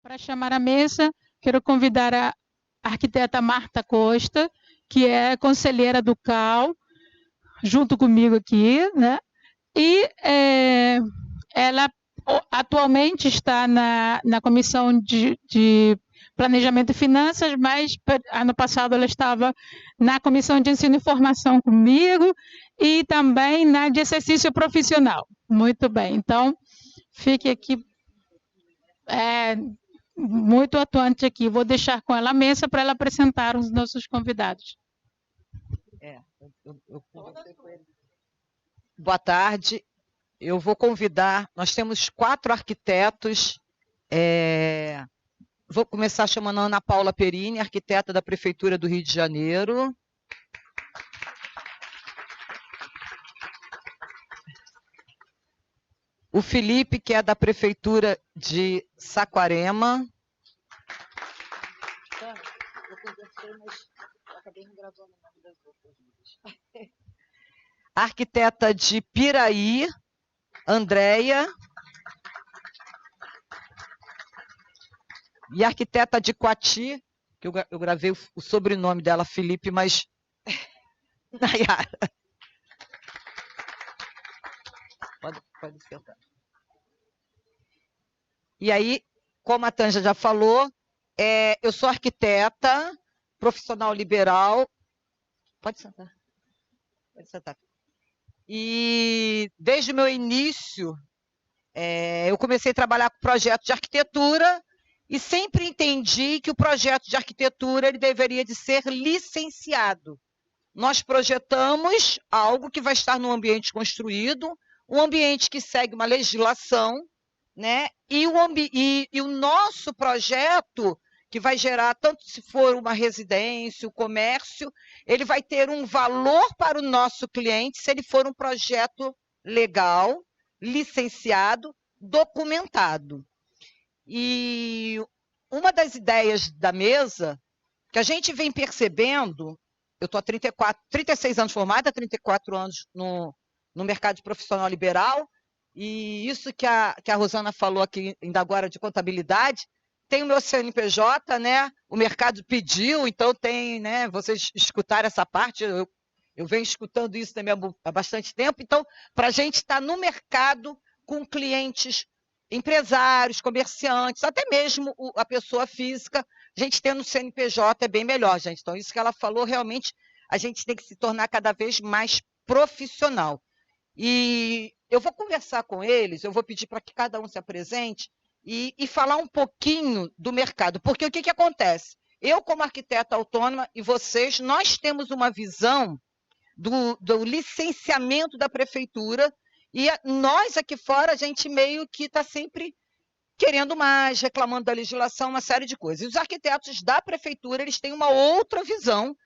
Para chamar a mesa, quero convidar a arquiteta Marta Costa, que é conselheira do CAU, junto comigo aqui, né? E ela atualmente está na Comissão de Planejamento e Finanças, mas ano passado ela estava na Comissão de Ensino e Formação comigo e também na de Exercício Profissional. Muito bem, então fique aqui muito atuante aqui. Vou deixar com ela a mesa para ela apresentar os nossos convidados. Boa tarde. Eu vou convidar, nós temos 4 arquitetos. Vou começar chamando a Ana Paula Perini, arquiteta da Prefeitura do Rio de Janeiro. O Felipe, que é da Prefeitura de Saquarema. Eu conversei, mas acabei não gravando o nome das outras. A arquiteta de Piraí, Andréia. E a arquiteta de Coati, que eu gravei o sobrenome dela, Felipe, mas Nayara. Pode sentar. E aí, como a Tanja já falou, eu sou arquiteta, profissional liberal. Pode sentar. Pode sentar. E desde o meu início, eu comecei a trabalhar com projetos de arquitetura e sempre entendi que o projeto de arquitetura ele deveria de ser licenciado. Nós projetamos algo que vai estar no ambiente construído, um ambiente que segue uma legislação, né? E o nosso projeto, que vai gerar, tanto se for uma residência, o comércio, ele vai ter um valor para o nosso cliente se ele for um projeto legal, licenciado, documentado. E uma das ideias da mesa, que a gente vem percebendo, eu estou há 36 anos formada, 34 anos no mercado de profissional liberal, e isso que a Rosana falou aqui ainda agora de contabilidade, tem o meu CNPJ, né? O mercado pediu, então tem, né? Vocês escutaram essa parte, eu venho escutando isso também há bastante tempo, então, para a gente estar no mercado com clientes, empresários, comerciantes, até mesmo a pessoa física, a gente tendo o CNPJ é bem melhor, gente. Então, isso que ela falou, realmente, a gente tem que se tornar cada vez mais profissional. E eu vou conversar com eles, eu vou pedir para que cada um se apresente e falar um pouquinho do mercado. Porque o que acontece? Eu, como arquiteta autônoma, e vocês, nós temos uma visão do licenciamento da prefeitura, e nós aqui fora, a gente meio que está sempre querendo mais, reclamando da legislação, uma série de coisas. E os arquitetos da prefeitura, eles têm uma outra visão,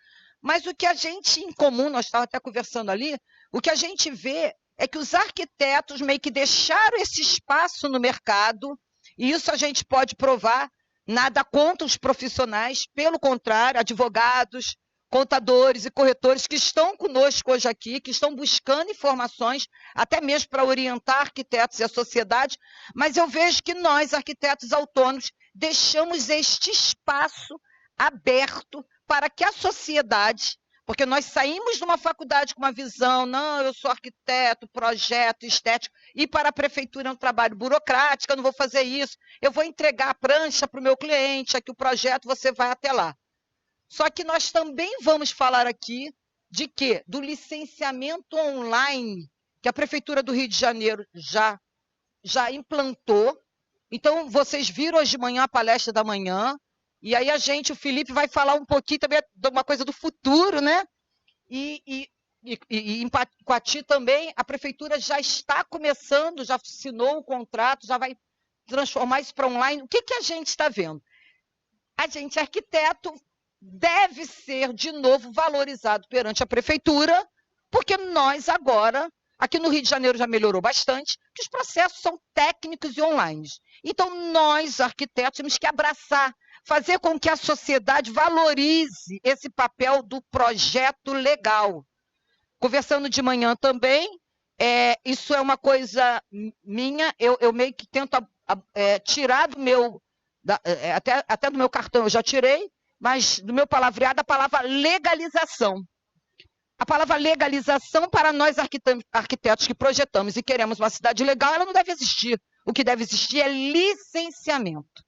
mas o que a gente, em comum, nós estávamos até conversando ali, o que a gente vê é que os arquitetos meio que deixaram esse espaço no mercado, e isso a gente pode provar, nada contra os profissionais, pelo contrário, advogados, contadores e corretores que estão conosco hoje aqui, que estão buscando informações, até mesmo para orientar arquitetos e a sociedade, mas eu vejo que nós, arquitetos autônomos, deixamos este espaço aberto para que a sociedade, porque nós saímos de uma faculdade com uma visão, não, eu sou arquiteto, projeto, estético, e para a prefeitura é um trabalho burocrático, eu não vou fazer isso, eu vou entregar a prancha para o meu cliente, aqui o projeto, você vai até lá. Só que nós também vamos falar aqui de quê? Do licenciamento online, que a Prefeitura do Rio de Janeiro já implantou. Então, vocês viram hoje de manhã a palestra da manhã, e aí o Felipe vai falar um pouquinho também de uma coisa do futuro, né? E em Coati também, a Prefeitura já está começando, já assinou o contrato, já vai transformar isso para online. O que a gente está vendo? A gente, arquiteto, deve ser, de novo, valorizado perante a prefeitura, porque nós agora, aqui no Rio de Janeiro já melhorou bastante, que os processos são técnicos e online. Então, nós, arquitetos, temos que abraçar, fazer com que a sociedade valorize esse papel do projeto legal. Conversando de manhã também, isso é uma coisa minha, eu meio que tento tirar do meu até do meu cartão eu já tirei, mas do meu palavreado a palavra legalização. A palavra legalização, para nós arquitetos que projetamos e queremos uma cidade legal, ela não deve existir. O que deve existir é licenciamento.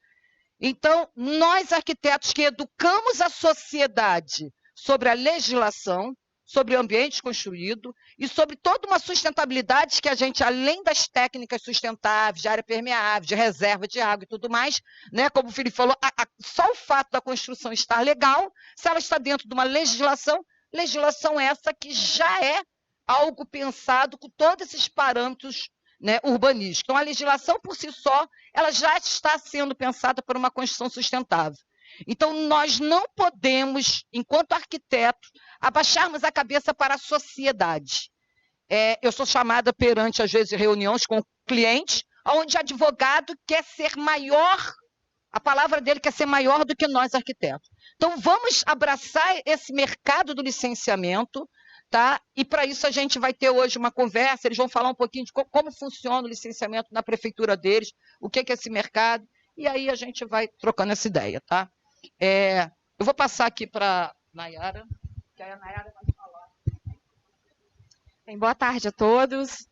Então, nós arquitetos que educamos a sociedade sobre a legislação, sobre o ambiente construído e sobre toda uma sustentabilidade que a gente, além das técnicas sustentáveis, de área permeável, de reserva de água e tudo mais, né, como o Felipe falou, só o fato da construção estar legal, se ela está dentro de uma legislação essa que já é algo pensado com todos esses parâmetros, né, urbanísticos. Então, a legislação por si só, ela já está sendo pensada para uma construção sustentável. Então, nós não podemos, enquanto arquitetos, abaixarmos a cabeça para a sociedade. Eu sou chamada perante, às vezes, reuniões com clientes, onde o advogado quer ser maior, a palavra dele quer ser maior do que nós, arquitetos. Então, vamos abraçar esse mercado do licenciamento, tá? E, para isso, a gente vai ter hoje uma conversa, eles vão falar um pouquinho de como funciona o licenciamento na prefeitura deles, o que é esse mercado, e aí a gente vai trocando essa ideia, tá? Eu vou passar aqui para a Nayara, que aí a Nayara vai falar. Bem, boa tarde a todos.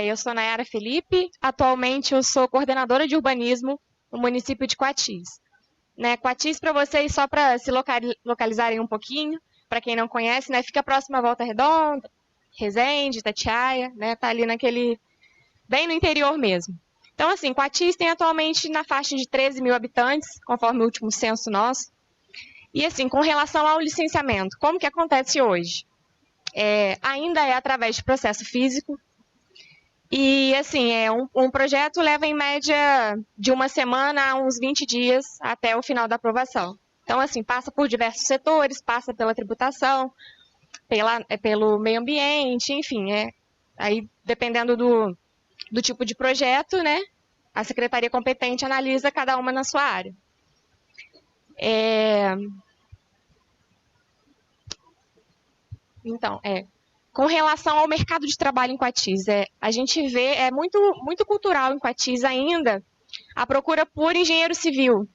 Eu sou Nayara Felipe, atualmente eu sou coordenadora de urbanismo no município de Coatis. Coatis, para vocês, só para se localizarem um pouquinho, para quem não conhece, fica próximo à Volta Redonda, Resende, Itatiaia, tá ali bem no interior mesmo. Então, assim, Coatis tem atualmente na faixa de 13 mil habitantes, conforme o último censo nosso. E, assim, com relação ao licenciamento, como que acontece hoje? Ainda é através de processo físico. E, assim, um projeto leva, em média, de uma semana a uns 20 dias até o final da aprovação. Então, assim, passa por diversos setores, passa pela tributação, pelo meio ambiente, enfim. Aí, dependendo do tipo de projeto, a secretaria competente analisa cada uma na sua área. Então, com relação ao mercado de trabalho em Coatis, a gente vê, muito, muito cultural em Coatis ainda, a procura por engenheiro civil.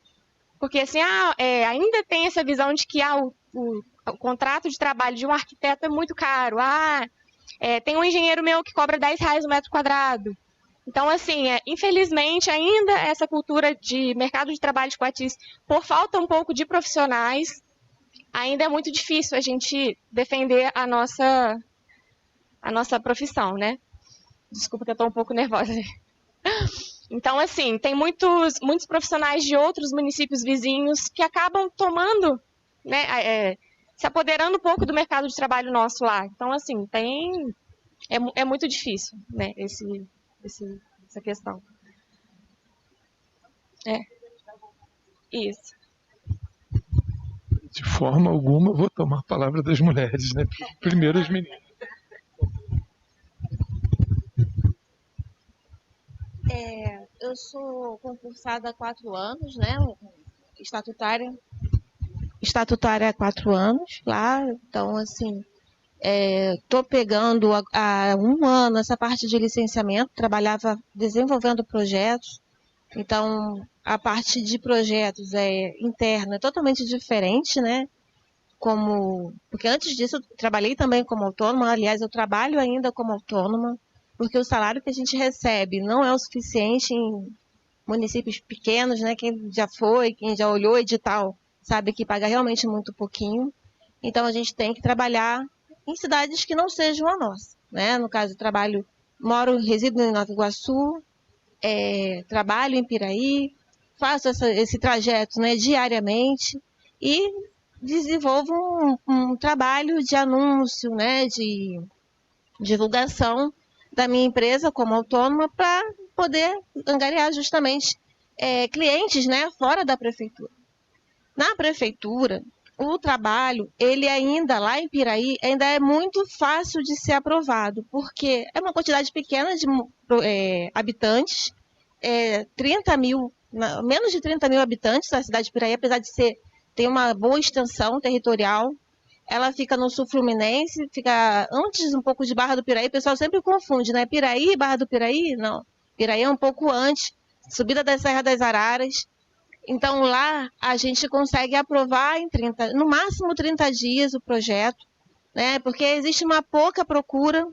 Porque, assim, ainda tem essa visão de que o contrato de trabalho de um arquiteto é muito caro. Tem um engenheiro meu que cobra R$10 o metro quadrado. Então, assim, infelizmente, ainda essa cultura de mercado de trabalho de Coatis, por falta um pouco de profissionais, ainda é muito difícil a gente defender a nossa profissão, Desculpa que eu estou um pouco nervosa. Então, assim, tem muitos profissionais de outros municípios vizinhos que acabam tomando, se apoderando um pouco do mercado de trabalho nosso lá. Então, assim, é muito difícil, essa questão. Isso. De forma alguma eu vou tomar a palavra das mulheres, Primeiro as meninas. Eu sou concursada há 4 anos, Estatutária há 4 anos lá, então, assim, estou pegando há 1 ano essa parte de licenciamento, trabalhava desenvolvendo projetos, então a parte de projetos interna é totalmente diferente, porque antes disso eu trabalhei também como autônoma, aliás, eu trabalho ainda como autônoma, porque o salário que a gente recebe não é o suficiente em municípios pequenos, quem já foi, quem já olhou edital, sabe que paga realmente muito pouquinho. Então, a gente tem que trabalhar em cidades que não sejam a nossa. No caso, resido em Nova Iguaçu, trabalho em Piraí, faço esse trajeto diariamente e desenvolvo um trabalho de anúncio, de divulgação da minha empresa como autônoma para poder angariar justamente clientes fora da prefeitura. Na prefeitura, o trabalho, ele ainda, lá em Piraí, ainda é muito fácil de ser aprovado, porque é uma quantidade pequena de habitantes, 30 mil, menos de 30 mil habitantes, a cidade de Piraí, apesar de ter uma boa extensão territorial. Ela fica no sul fluminense, fica antes um pouco de Barra do Piraí, o pessoal sempre confunde, Piraí e Barra do Piraí? Não, Piraí é um pouco antes, subida da Serra das Araras, Então, lá a gente consegue aprovar no máximo 30 dias o projeto, né? Porque existe uma pouca procura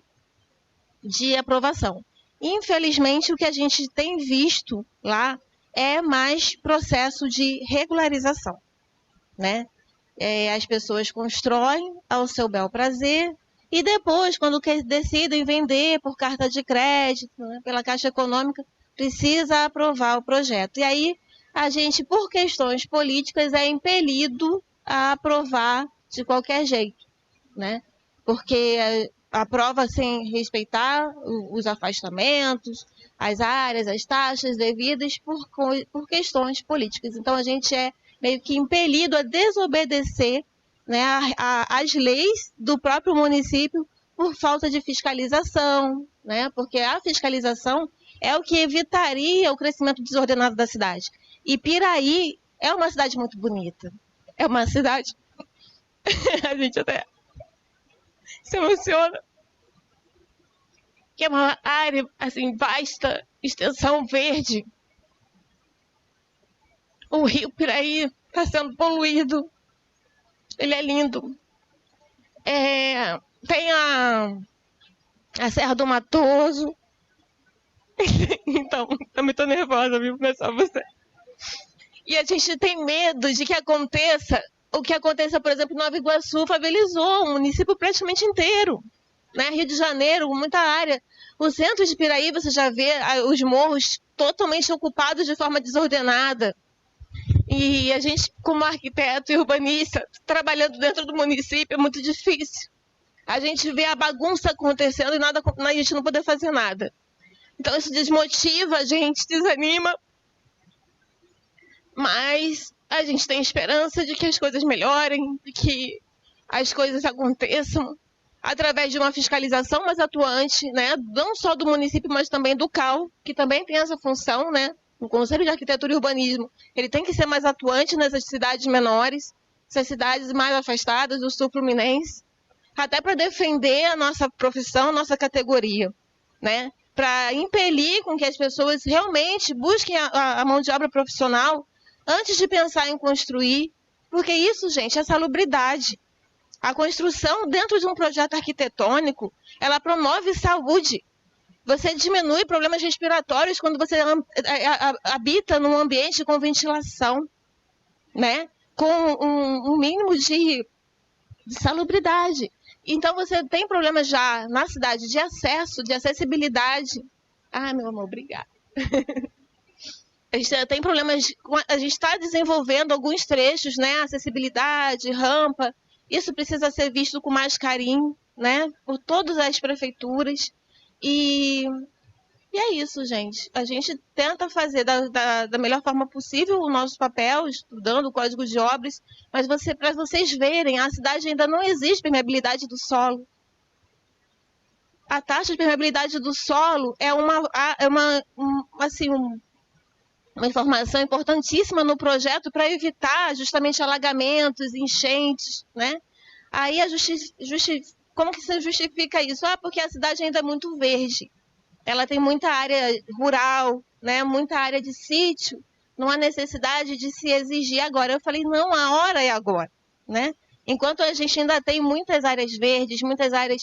de aprovação. Infelizmente, o que a gente tem visto lá é mais processo de regularização, né? As pessoas constroem ao seu bel prazer e depois, quando decidem vender por carta de crédito, né, pela Caixa Econômica, precisa aprovar o projeto. E aí, a gente, por questões políticas, é impelido a aprovar de qualquer jeito, né? Porque aprova sem respeitar os afastamentos, as áreas, as taxas devidas por questões políticas. Então, a gente é meio que impelido a desobedecer, né, as leis do próprio município por falta de fiscalização, né? Porque a fiscalização é o que evitaria o crescimento desordenado da cidade. E Piraí é uma cidade muito bonita. É uma cidade... a gente até se emociona. Que é uma área, assim, vasta, extensão verde. O rio Piraí está sendo poluído. Ele é lindo. Tem a Serra do Matoso. Então, também estou nervosa, viu? Não é só você. E a gente tem medo de que aconteça o que aconteça, por exemplo, em Nova Iguaçu, favelizou o município praticamente inteiro. Né? Rio de Janeiro, muita área. O centro de Piraí, você já vê os morros totalmente ocupados de forma desordenada. E a gente, como arquiteto e urbanista, trabalhando dentro do município, é muito difícil. A gente vê a bagunça acontecendo e a gente não poder fazer nada. Então isso desmotiva, a gente desanima, mas a gente tem esperança de que as coisas melhorem, de que as coisas aconteçam através de uma fiscalização mais atuante, né? Não só do município, mas também do CAU, que também tem essa função, né? O Conselho de Arquitetura e Urbanismo, ele tem que ser mais atuante nessas cidades menores, essas cidades mais afastadas do sul fluminense, até para defender a nossa profissão, a nossa categoria, né? Para impelir com que as pessoas realmente busquem a mão de obra profissional antes de pensar em construir, porque isso, gente, é salubridade. A construção dentro de um projeto arquitetônico, ela promove saúde. Você diminui problemas respiratórios quando você habita num ambiente com ventilação, né? Com um mínimo de salubridade. Então, você tem problemas já na cidade de acesso, de acessibilidade. Ah, meu amor, obrigada. A gente tem problemas, a gente está desenvolvendo alguns trechos, né? Acessibilidade, rampa. Isso precisa ser visto com mais carinho, né? Por todas as prefeituras. E é isso, gente. A gente tenta fazer da melhor forma possível o nosso papel, estudando o Código de Obras, mas para vocês verem, a cidade ainda não existe permeabilidade do solo. A taxa de permeabilidade do solo é uma informação importantíssima no projeto para evitar justamente alagamentos, enchentes, né? Aí como que se justifica isso? Porque a cidade ainda é muito verde. Ela tem muita área rural, né? Muita área de sítio. Não há necessidade de se exigir agora. Eu falei, não, a hora é agora, né? Enquanto a gente ainda tem muitas áreas verdes, muitas áreas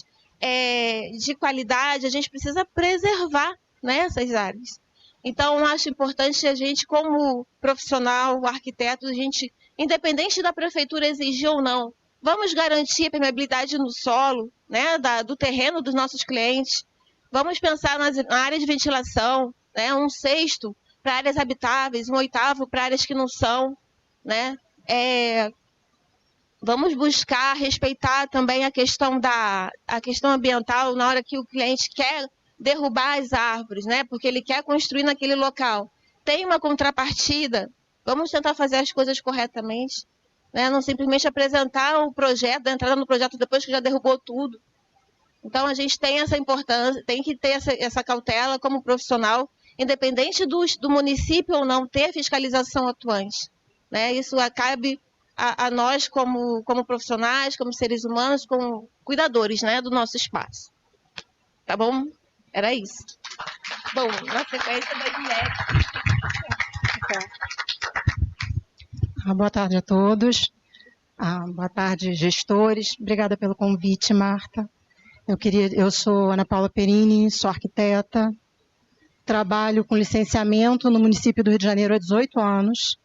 de qualidade, a gente precisa preservar, né, essas áreas. Então, acho importante a gente, como profissional, arquiteto, a gente, independente da prefeitura exigir ou não, vamos garantir a permeabilidade no solo, né, do terreno dos nossos clientes. Vamos pensar na área de ventilação, né, 1/6 para áreas habitáveis, 1/8 para áreas que não são, né? Vamos buscar respeitar também a questão ambiental na hora que o cliente quer derrubar as árvores, né? Porque ele quer construir naquele local. Tem uma contrapartida. Vamos tentar fazer as coisas corretamente, né? Não simplesmente apresentar o projeto, entrar no projeto depois que já derrubou tudo. Então, a gente tem essa importância, tem que ter essa cautela como profissional, independente do município ou não ter fiscalização atuante, né? Isso cabe a nós como profissionais, como seres humanos, como cuidadores, né, do nosso espaço. Tá bom? Era isso. Bom, na sequência da Guilherme. Boa tarde a todos. Boa tarde, gestores. Obrigada pelo convite, Marta. Eu sou Ana Paula Perini, sou arquiteta. Trabalho com licenciamento no município do Rio de Janeiro há 18 anos.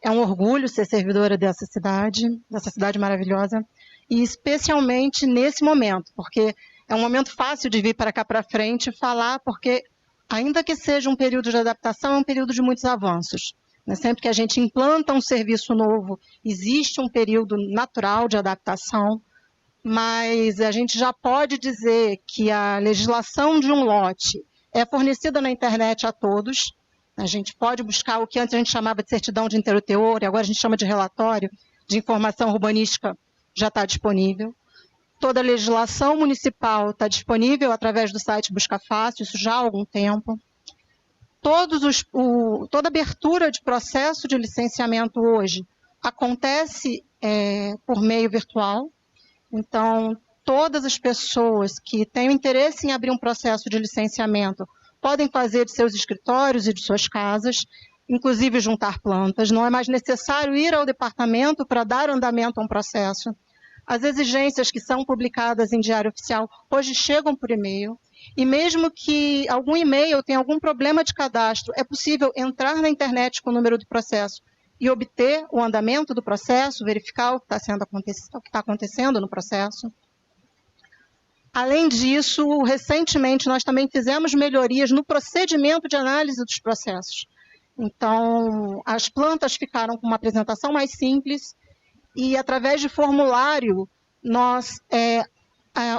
É um orgulho ser servidora dessa cidade maravilhosa, e especialmente nesse momento, porque é um momento fácil de vir para cá para frente e falar, porque ainda que seja um período de adaptação, é um período de muitos avanços. Sempre que a gente implanta um serviço novo, existe um período natural de adaptação, mas a gente já pode dizer que a legislação de um lote é fornecida na internet a todos. A gente pode buscar o que antes a gente chamava de certidão de interoteor, e agora a gente chama de relatório de informação urbanística, já está disponível. Toda a legislação municipal está disponível através do site Busca Fácil, isso já há algum tempo. Toda abertura de processo de licenciamento hoje acontece por meio virtual. Então, todas as pessoas que têm interesse em abrir um processo de licenciamento podem fazer de seus escritórios e de suas casas, inclusive juntar plantas. Não é mais necessário ir ao departamento para dar andamento a um processo. As exigências que são publicadas em Diário Oficial hoje chegam por e-mail. E mesmo que algum e-mail tenha algum problema de cadastro, é possível entrar na internet com o número do processo e obter o andamento do processo, verificar o que está acontecendo no processo. Além disso, recentemente nós também fizemos melhorias no procedimento de análise dos processos. Então, as plantas ficaram com uma apresentação mais simples e, através de formulário, nós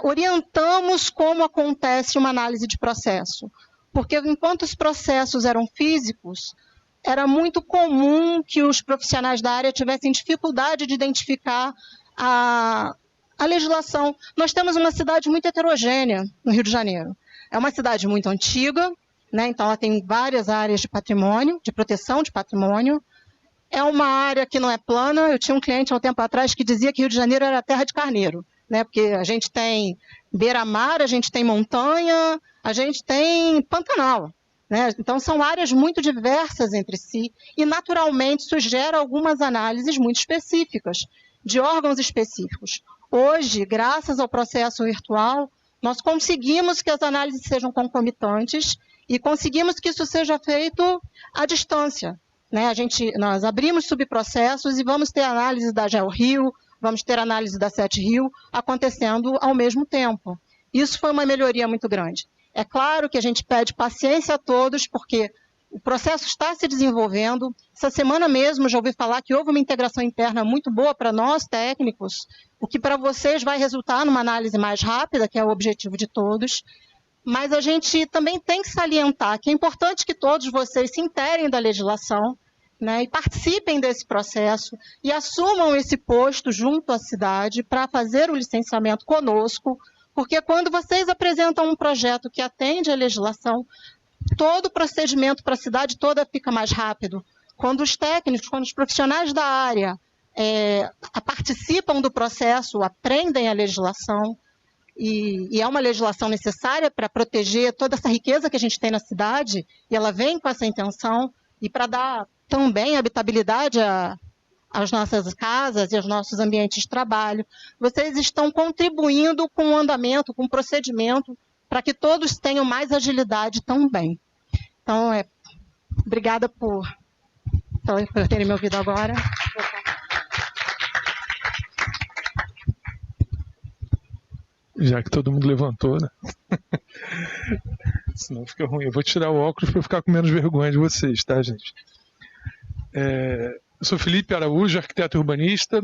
orientamos como acontece uma análise de processo. Porque, enquanto os processos eram físicos, era muito comum que os profissionais da área tivessem dificuldade de identificar a legislação. Nós temos uma cidade muito heterogênea no Rio de Janeiro. É uma cidade muito antiga, né? Então ela tem várias áreas de patrimônio, de proteção de patrimônio. É uma área que não é plana. Eu tinha um cliente há um tempo atrás que dizia que Rio de Janeiro era terra de carneiro, né? Porque a gente tem beira-mar, a gente tem montanha, a gente tem Pantanal, né? Então são áreas muito diversas entre si e naturalmente isso gera algumas análises muito específicas, de órgãos específicos. Hoje, graças ao processo virtual, nós conseguimos que as análises sejam concomitantes e conseguimos que isso seja feito à distância, né? Nós abrimos subprocessos e vamos ter análise da GeoRio, vamos ter análise da SETRio acontecendo ao mesmo tempo. Isso foi uma melhoria muito grande. É claro que a gente pede paciência a todos, porque o processo está se desenvolvendo. Essa semana mesmo já ouvi falar que houve uma integração interna muito boa para nós, técnicos, o que para vocês vai resultar numa análise mais rápida, que é o objetivo de todos. Mas a gente também tem que salientar que é importante que todos vocês se interem da legislação, né, e participem desse processo e assumam esse posto junto à cidade para fazer o licenciamento conosco, porque quando vocês apresentam um projeto que atende à legislação, todo o procedimento para a cidade toda fica mais rápido. Quando os técnicos, quando os profissionais da área participam do processo, aprendem a legislação, e é uma legislação necessária para proteger toda essa riqueza que a gente tem na cidade, e ela vem com essa intenção, e para dar também habitabilidade às nossas casas e aos nossos ambientes de trabalho. Vocês estão contribuindo com o andamento, com o procedimento, para que todos tenham mais agilidade também. Então, obrigada por terem me ouvido agora. Já que todo mundo levantou, né? Senão fica ruim. Eu vou tirar o óculos para ficar com menos vergonha de vocês, tá, gente? Eu sou Felipe Araújo, arquiteto urbanista.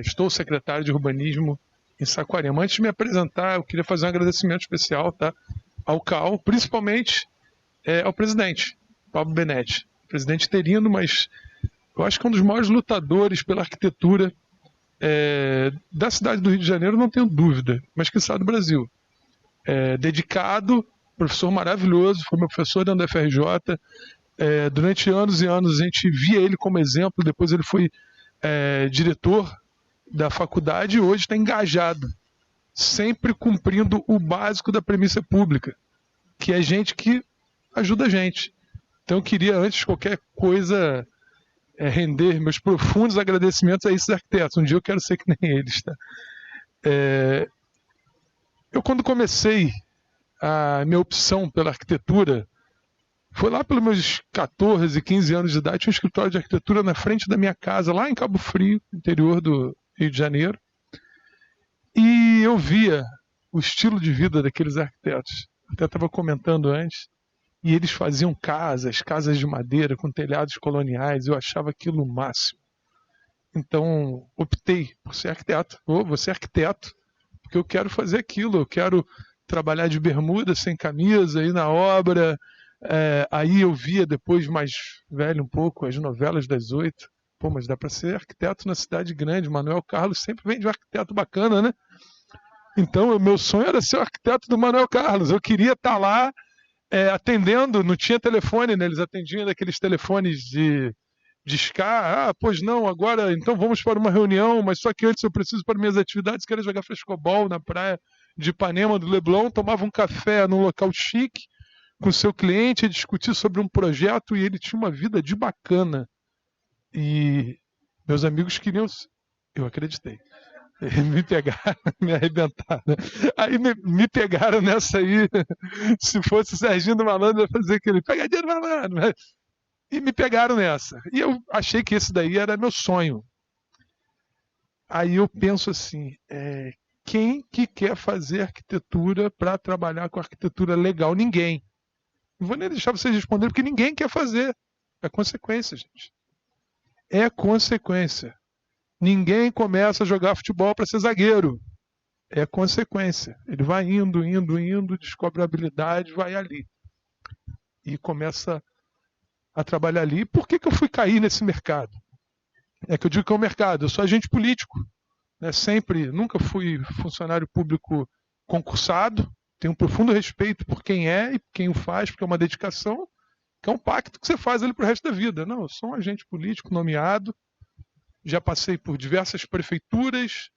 Estou secretário de urbanismo em Saquarema. Antes de me apresentar, eu queria fazer um agradecimento especial, tá, ao CAL, principalmente ao presidente, Pablo Benetti. Presidente interino, mas eu acho que é um dos maiores lutadores pela arquitetura da cidade do Rio de Janeiro, não tenho dúvida, mas que sabe do Brasil. Dedicado, professor maravilhoso, foi meu professor dentro da FRJ. Durante anos e anos a gente via ele como exemplo, depois ele foi diretor da faculdade e hoje está engajado, sempre cumprindo o básico da premissa pública, que é gente que ajuda a gente. Então eu queria, antes de qualquer coisa, render meus profundos agradecimentos a esses arquitetos. Um dia eu quero ser que nem eles, tá? Eu, quando comecei a minha opção pela arquitetura, foi lá pelos meus 14, 15 anos de idade, tinha um escritório de arquitetura na frente da minha casa, lá em Cabo Frio, interior do Rio de Janeiro, e eu via o estilo de vida daqueles arquitetos. Até estava comentando antes, e eles faziam casas de madeira com telhados coloniais, eu achava aquilo o máximo. Então, optei por ser arquiteto. Vou ser arquiteto, porque eu quero fazer aquilo, eu quero trabalhar de bermuda, sem camisa, ir na obra. Aí eu via depois, mais velho um pouco, as novelas das 8. Pô, mas dá para ser arquiteto na cidade grande. Manuel Carlos sempre vem de um arquiteto bacana, né? Então, o meu sonho era ser o arquiteto do Manuel Carlos. Eu queria estar lá atendendo, não tinha telefone, né? Eles atendiam daqueles telefones de discar. Pois não, agora então vamos para uma reunião, mas só que antes eu preciso para minhas atividades, que era jogar frescobol na praia de Ipanema, do Leblon, tomava um café num local chique com seu cliente, discutir sobre um projeto, e ele tinha uma vida de bacana. E meus amigos queriam, eu acreditei, me pegaram, me arrebentaram. Aí me pegaram nessa aí. Se fosse o Serginho do Malandro, eu ia fazer aquele pegadinha do malandro. E me pegaram nessa. E eu achei que esse daí era meu sonho. Aí eu penso assim, quem que quer fazer arquitetura para trabalhar com arquitetura legal? Ninguém. Não vou nem deixar vocês responderem, porque ninguém quer fazer. É consequência, gente. É consequência. Ninguém começa a jogar futebol para ser zagueiro. É consequência. Ele vai indo, descobre a habilidade, vai ali. E começa a trabalhar ali. Por que eu fui cair nesse mercado? É que eu digo que é um mercado. Eu sou agente político. Né? Nunca fui funcionário público concursado. Tenho um profundo respeito por quem é e quem o faz, porque é uma dedicação, que é um pacto que você faz ali para o resto da vida. Não, eu sou um agente político nomeado. Já passei por diversas prefeituras.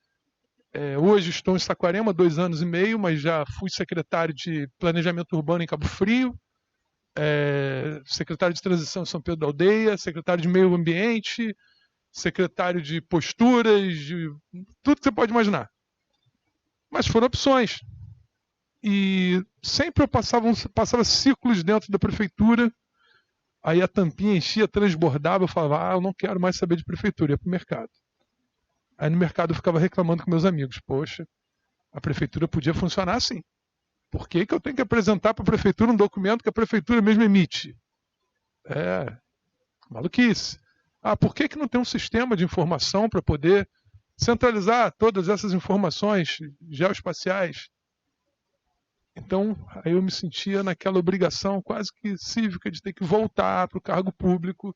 Hoje estou em Saquarema, 2 anos e meio, mas já fui secretário de Planejamento Urbano em Cabo Frio, secretário de Transição em São Pedro da Aldeia, secretário de Meio Ambiente, secretário de Posturas, de tudo que você pode imaginar. Mas foram opções. E sempre eu passava ciclos dentro da prefeitura, aí a tampinha enchia, transbordava, eu falava, eu não quero mais saber de prefeitura, ia para o mercado. Aí no mercado eu ficava reclamando com meus amigos, poxa, a prefeitura podia funcionar assim. Por que eu tenho que apresentar para a prefeitura um documento que a prefeitura mesmo emite? Maluquice. Por que não tem um sistema de informação para poder centralizar todas essas informações geoespaciais? Então, aí eu me sentia naquela obrigação quase que cívica de ter que voltar para o cargo público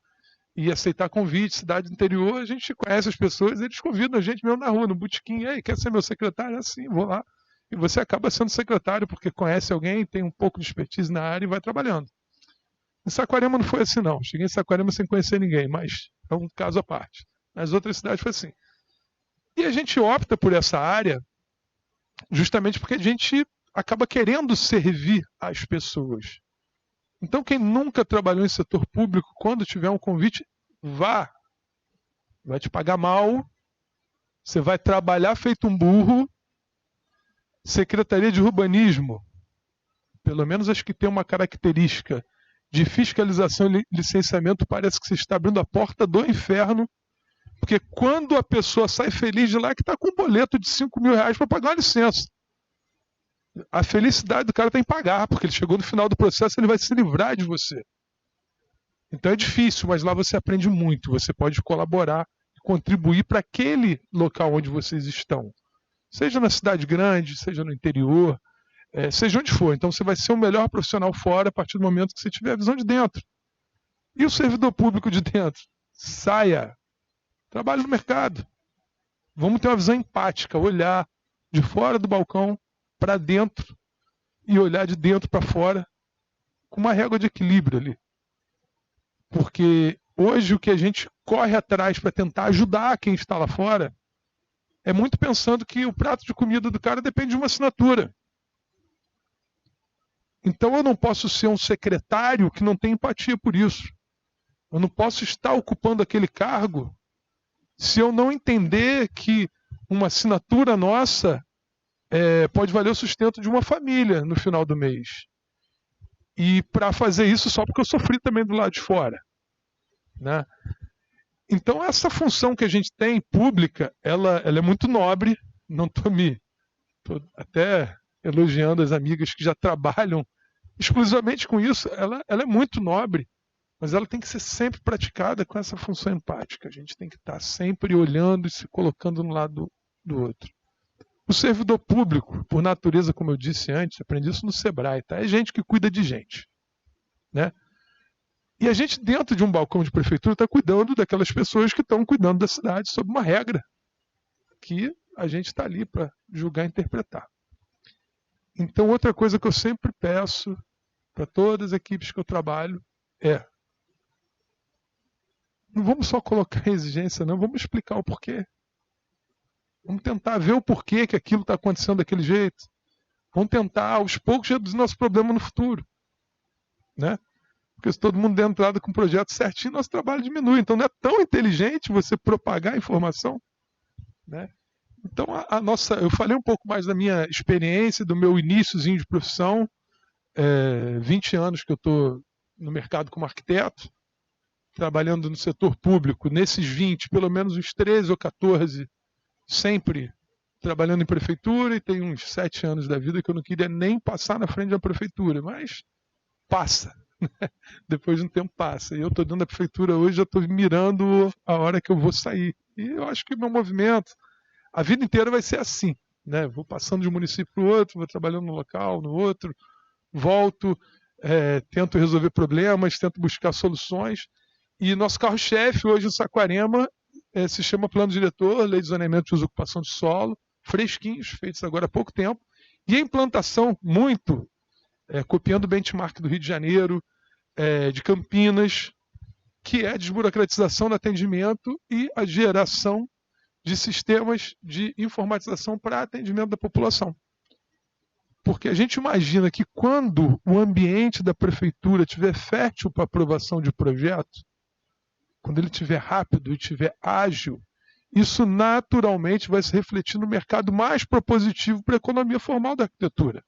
e aceitar convite. Cidade interior, a gente conhece as pessoas, eles convidam a gente mesmo na rua, no botequim. Ei, quer ser meu secretário? Assim, vou lá. E você acaba sendo secretário porque conhece alguém, tem um pouco de expertise na área e vai trabalhando. Em Saquarema não foi assim, não. Cheguei em Saquarema sem conhecer ninguém, mas é um caso à parte. Nas outras cidades foi assim. E a gente opta por essa área justamente porque a gente acaba querendo servir as pessoas. Então, quem nunca trabalhou em setor público, quando tiver um convite, vá. Vai te pagar mal, você vai trabalhar feito um burro. Secretaria de Urbanismo, pelo menos as que tem uma característica de fiscalização e licenciamento, parece que você está abrindo a porta do inferno, porque quando a pessoa sai feliz de lá, é que está com um boleto de R$5.000 para pagar uma licença. A felicidade do cara está em pagar, porque ele chegou no final do processo, ele vai se livrar de você. Então é difícil, mas lá você aprende muito. Você pode colaborar e contribuir para aquele local onde vocês estão. Seja na cidade grande, seja no interior, seja onde for. Então você vai ser o melhor profissional fora a partir do momento que você tiver a visão de dentro. E o servidor público de dentro? Saia. Trabalhe no mercado. Vamos ter uma visão empática, olhar de fora do balcão para dentro e olhar de dentro para fora com uma régua de equilíbrio ali. Porque hoje o que a gente corre atrás para tentar ajudar quem está lá fora é muito pensando que o prato de comida do cara depende de uma assinatura. Então eu não posso ser um secretário que não tem empatia por isso. Eu não posso estar ocupando aquele cargo se eu não entender que uma assinatura nossa pode valer o sustento de uma família no final do mês. E para fazer isso só porque eu sofri também do lado de fora, né? Então essa função que a gente tem pública, ela é muito nobre. Não estou até elogiando as amigas que já trabalham exclusivamente com isso. Ela é muito nobre, mas ela tem que ser sempre praticada com essa função empática. A gente tem que estar sempre olhando e se colocando no lado do outro. O servidor público, por natureza, como eu disse antes, aprendi isso no Sebrae, tá? É gente que cuida de gente, né? E a gente, dentro de um balcão de prefeitura, está cuidando daquelas pessoas que estão cuidando da cidade sob uma regra que a gente está ali para julgar e interpretar. Então, outra coisa que eu sempre peço para todas as equipes que eu trabalho não vamos só colocar exigência, não, vamos explicar o porquê. Vamos tentar ver o porquê que aquilo está acontecendo daquele jeito. Vamos tentar, aos poucos, reduzir nosso problema no futuro, né? Porque se todo mundo der entrada com o projeto certinho, nosso trabalho diminui. Então não é tão inteligente você propagar a informação, né? Então eu falei um pouco mais da minha experiência, do meu iniciozinho de profissão, 20 anos que eu estou no mercado como arquiteto, trabalhando no setor público. Nesses 20, pelo menos uns 13 ou 14, sempre trabalhando em prefeitura, e tem uns 7 anos da vida que eu não queria nem passar na frente da prefeitura, mas passa. Depois de um tempo passa. E eu estou dentro da prefeitura hoje, já estou mirando a hora que eu vou sair. E eu acho que meu movimento, a vida inteira vai ser assim, né? Vou passando de um município para o outro, vou trabalhando num local, no outro, volto, tento resolver problemas, tento buscar soluções. E nosso carro-chefe hoje em Saquarema se chama Plano Diretor, Lei de Zoneamento de Uso e Ocupação de Solo, fresquinhos, feitos agora há pouco tempo. E a implantação muito copiando o benchmark do Rio de Janeiro, de Campinas, que é a desburocratização do atendimento e a geração de sistemas de informatização para atendimento da população. Porque a gente imagina que quando o ambiente da prefeitura estiver fértil para aprovação de projeto, quando ele estiver rápido e estiver ágil, isso naturalmente vai se refletir no mercado mais propositivo para a economia formal da arquitetura.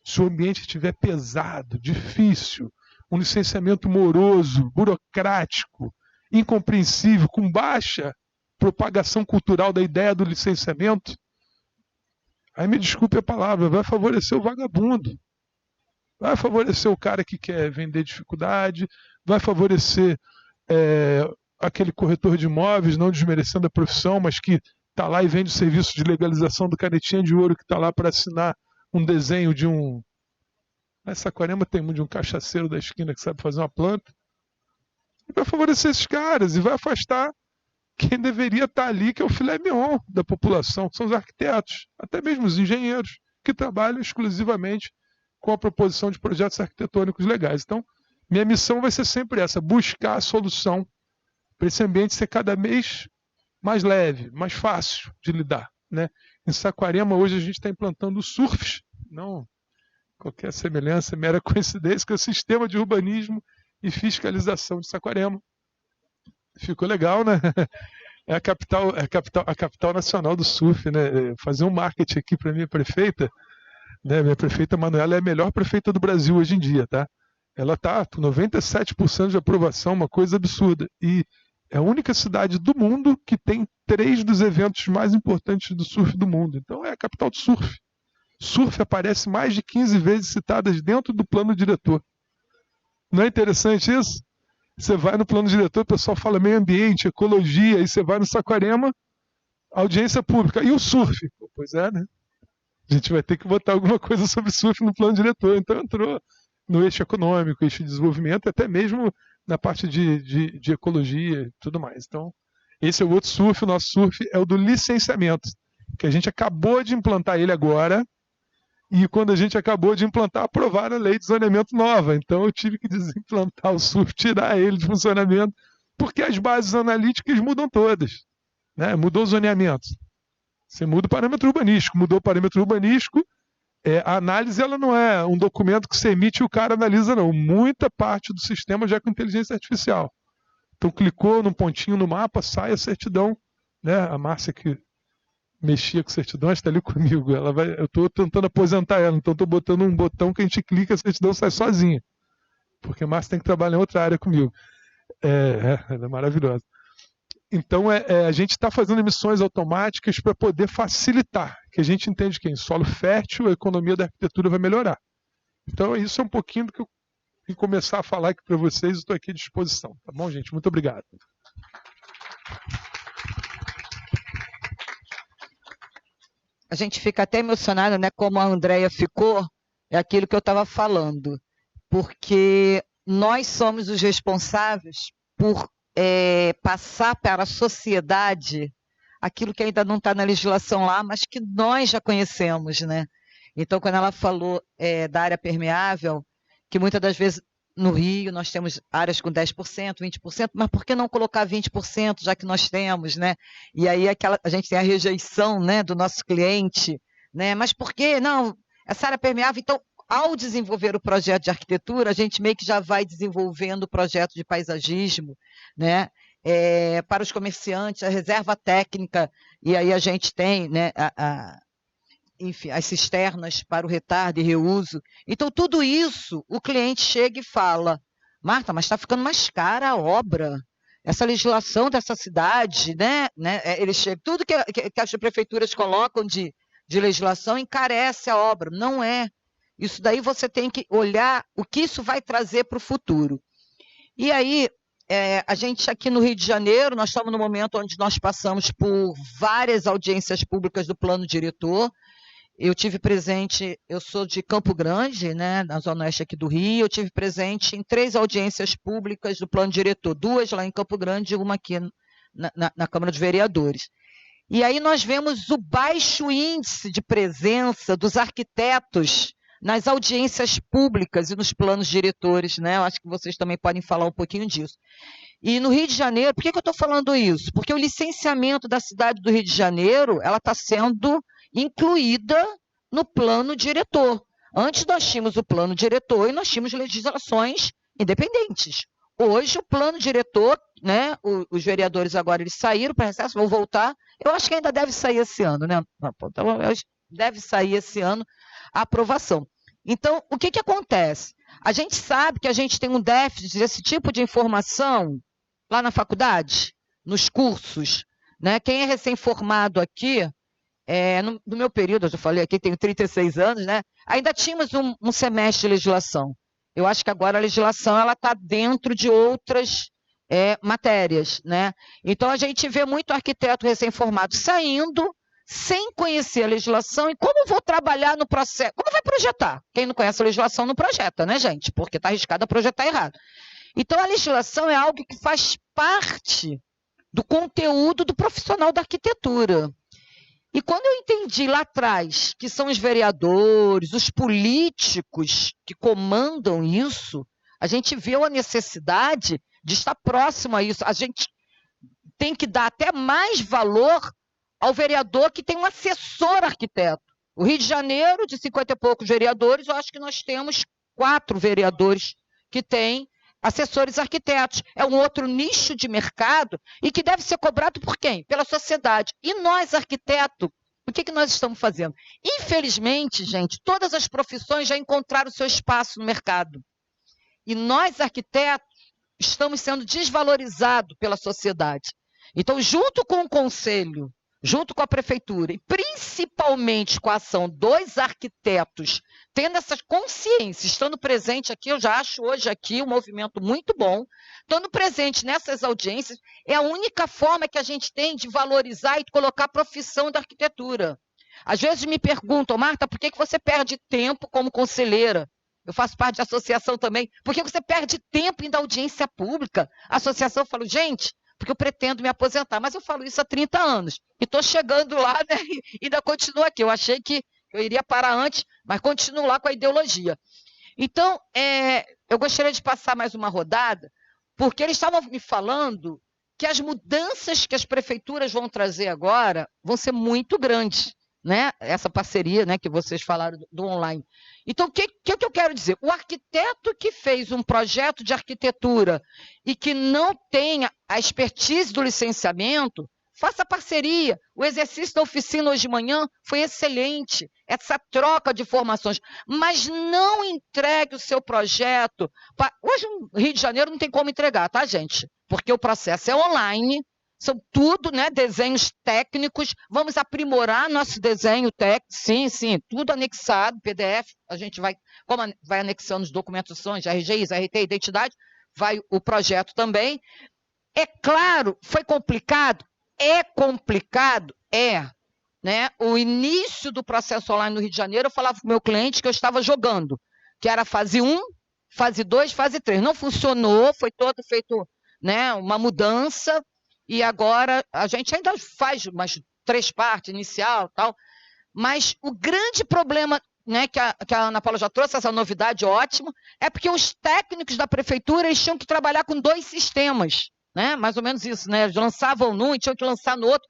Se o ambiente estiver pesado, difícil, um licenciamento moroso, burocrático, incompreensível, com baixa propagação cultural da ideia do licenciamento, aí me desculpe a palavra, vai favorecer o vagabundo, vai favorecer o cara que quer vender dificuldade, vai favorecer aquele corretor de imóveis, não desmerecendo a profissão, mas que está lá e vende o serviço de legalização do canetinha de ouro, que está lá para assinar um desenho de um... Nessa Saquarema tem de um cachaceiro da esquina que sabe fazer uma planta. E vai favorecer esses caras e vai afastar quem deveria estar ali, que é o filé mignon da população, que são os arquitetos, até mesmo os engenheiros, que trabalham exclusivamente com a proposição de projetos arquitetônicos legais. Então, minha missão vai ser sempre essa, buscar a solução para esse ambiente ser cada vez mais leve, mais fácil de lidar, né? Em Saquarema, hoje, a gente está implantando o SURFs, não qualquer semelhança, mera coincidência, que é o Sistema de Urbanismo e Fiscalização de Saquarema. Ficou legal, né? É a capital nacional do surf, né? Fazer um marketing aqui para minha prefeita, né? Minha prefeita Manuela é a melhor prefeita do Brasil hoje em dia, tá? Ela está com 97% de aprovação, uma coisa absurda. E é a única cidade do mundo que tem 3 dos eventos mais importantes do surf do mundo. Então é a capital do surf. Surf aparece mais de 15 vezes citadas dentro do plano diretor. Não é interessante isso? Você vai no plano diretor, o pessoal fala meio ambiente, ecologia, aí você vai no Saquarema, audiência pública. E o surf? Pois é, né? A gente vai ter que botar alguma coisa sobre surf no plano diretor. Então entrou no eixo econômico, eixo de desenvolvimento, até mesmo na parte de ecologia e tudo mais. Então, esse é o outro surf. O nosso surf é o do licenciamento, que a gente acabou de implantar ele agora, e quando a gente acabou de implantar, aprovaram a lei de zoneamento nova. Então eu tive que desimplantar o surf, tirar ele de funcionamento, porque as bases analíticas mudam todas, né? Mudou o zoneamento. Você muda o parâmetro urbanístico. Mudou o parâmetro urbanístico, a análise ela não é um documento que você emite e o cara analisa, não. Muita parte do sistema já é com inteligência artificial. Então, clicou num pontinho no mapa, sai a certidão. Né? A Márcia, que mexia com certidões, está ali comigo. Eu estou tentando aposentar ela, então estou botando um botão que a gente clica e a certidão sai sozinha. Porque a Márcia tem que trabalhar em outra área comigo. Ela é maravilhosa. Então, a gente está fazendo emissões automáticas para poder facilitar, que a gente entende que em solo fértil a economia da arquitetura vai melhorar. Então, isso é um pouquinho do que eu vim começar a falar aqui para vocês, estou aqui à disposição. Tá bom, gente? Muito obrigado. A gente fica até emocionado, né? Como a Andréia ficou, é aquilo que eu estava falando. Porque nós somos os responsáveis por passar para a sociedade aquilo que ainda não está na legislação lá, mas que nós já conhecemos, né? Então, quando ela falou da área permeável, que muitas das vezes no Rio nós temos áreas com 10%, 20%, mas por que não colocar 20%, já que nós temos, né? E aí a gente tem a rejeição, né, do nosso cliente, né? Mas por que não? Essa área permeável, então, ao desenvolver o projeto de arquitetura, a gente meio que já vai desenvolvendo o projeto de paisagismo, né? Para os comerciantes, a reserva técnica, e aí a gente tem, né, enfim, as cisternas para o retardo e reuso. Então, tudo isso, o cliente chega e fala, Marta, mas está ficando mais cara a obra, essa legislação dessa cidade, né? Ele chega, tudo que as prefeituras colocam de legislação encarece a obra. Não é. Isso daí você tem que olhar o que isso vai trazer para o futuro. E aí, a gente aqui no Rio de Janeiro, nós estamos no momento onde nós passamos por várias audiências públicas do plano diretor. Eu tive presente, eu sou de Campo Grande, né, na Zona Oeste aqui do Rio, eu tive presente em 3 audiências públicas do plano diretor, 2 lá em Campo Grande e uma aqui na Câmara dos Vereadores. E aí nós vemos o baixo índice de presença dos arquitetos nas audiências públicas e nos planos diretores, né? Eu acho que vocês também podem falar um pouquinho disso. E no Rio de Janeiro, por que eu estou falando isso? Porque o licenciamento da cidade do Rio de Janeiro, ela está sendo incluída no plano diretor. Antes nós tínhamos o plano diretor e nós tínhamos legislações independentes. Hoje o plano diretor, né, os vereadores agora eles saíram para recesso, vão voltar. Eu acho que ainda deve sair esse ano, né? Então, deve sair esse ano a aprovação. Então, o que acontece? A gente sabe que a gente tem um déficit desse tipo de informação lá na faculdade, nos cursos, né? Quem é recém-formado aqui, no meu período, eu já falei aqui, tenho 36 anos, né? Ainda tínhamos um semestre de legislação. Eu acho que agora a legislação está dentro de outras matérias, né? Então, a gente vê muito arquiteto recém-formado saindo, sem conhecer a legislação, e como vou trabalhar no processo? Como vai projetar? Quem não conhece a legislação não projeta, né, gente? Porque está arriscado a projetar errado. Então, a legislação é algo que faz parte do conteúdo do profissional da arquitetura. E quando eu entendi lá atrás que são os vereadores, os políticos que comandam isso, a gente viu a necessidade de estar próximo a isso. A gente tem que dar até mais valor ao vereador que tem um assessor arquiteto. O Rio de Janeiro, de 50 e poucos vereadores, eu acho que nós temos 4 vereadores que têm assessores arquitetos. É um outro nicho de mercado e que deve ser cobrado por quem? Pela sociedade. E nós, arquitetos, o que nós estamos fazendo? Infelizmente, gente, todas as profissões já encontraram seu espaço no mercado. E nós, arquitetos, estamos sendo desvalorizados pela sociedade. Então, junto com o conselho, junto com a prefeitura, e principalmente com a ação dos arquitetos, tendo essa consciência, estando presente aqui, eu já acho hoje aqui um movimento muito bom, estando presente nessas audiências, é a única forma que a gente tem de valorizar e de colocar a profissão da arquitetura. Às vezes me perguntam, Marta, por que você perde tempo como conselheira? Eu faço parte de associação também. Por que você perde tempo indo à audiência pública? A associação, eu falo, gente, porque eu pretendo me aposentar, mas eu falo isso há 30 anos. E estou chegando lá, né, e ainda continuo aqui. Eu achei que eu iria parar antes, mas continuo lá com a ideologia. Então, eu gostaria de passar mais uma rodada, porque eles estavam me falando que as mudanças que as prefeituras vão trazer agora vão ser muito grandes. né, essa parceria, né, que vocês falaram do online. Então, o que eu quero dizer? O arquiteto que fez um projeto de arquitetura e que não tenha a expertise do licenciamento, faça parceria. O exercício da oficina hoje de manhã foi excelente, essa troca de informações, mas não entregue o seu projeto. Hoje, no Rio de Janeiro, não tem como entregar, tá, gente? Porque o processo é online, são tudo, né, desenhos técnicos, vamos aprimorar nosso desenho técnico, sim, tudo anexado, PDF, a gente vai anexando os documentações, RGIs, RT, identidade, vai o projeto também. É claro, foi complicado? É complicado? Né? O início do processo online no Rio de Janeiro, eu falava para o meu cliente que eu estava jogando, que era fase 1, fase 2, fase 3. Não funcionou, foi todo feito, né, uma mudança, e agora a gente ainda faz umas 3 partes, inicial e tal, mas o grande problema, né, que a Ana Paula já trouxe, essa novidade ótima, é porque os técnicos da prefeitura eles tinham que trabalhar com 2 sistemas, né? Mais ou menos isso, né? Eles lançavam num e tinham que lançar no outro.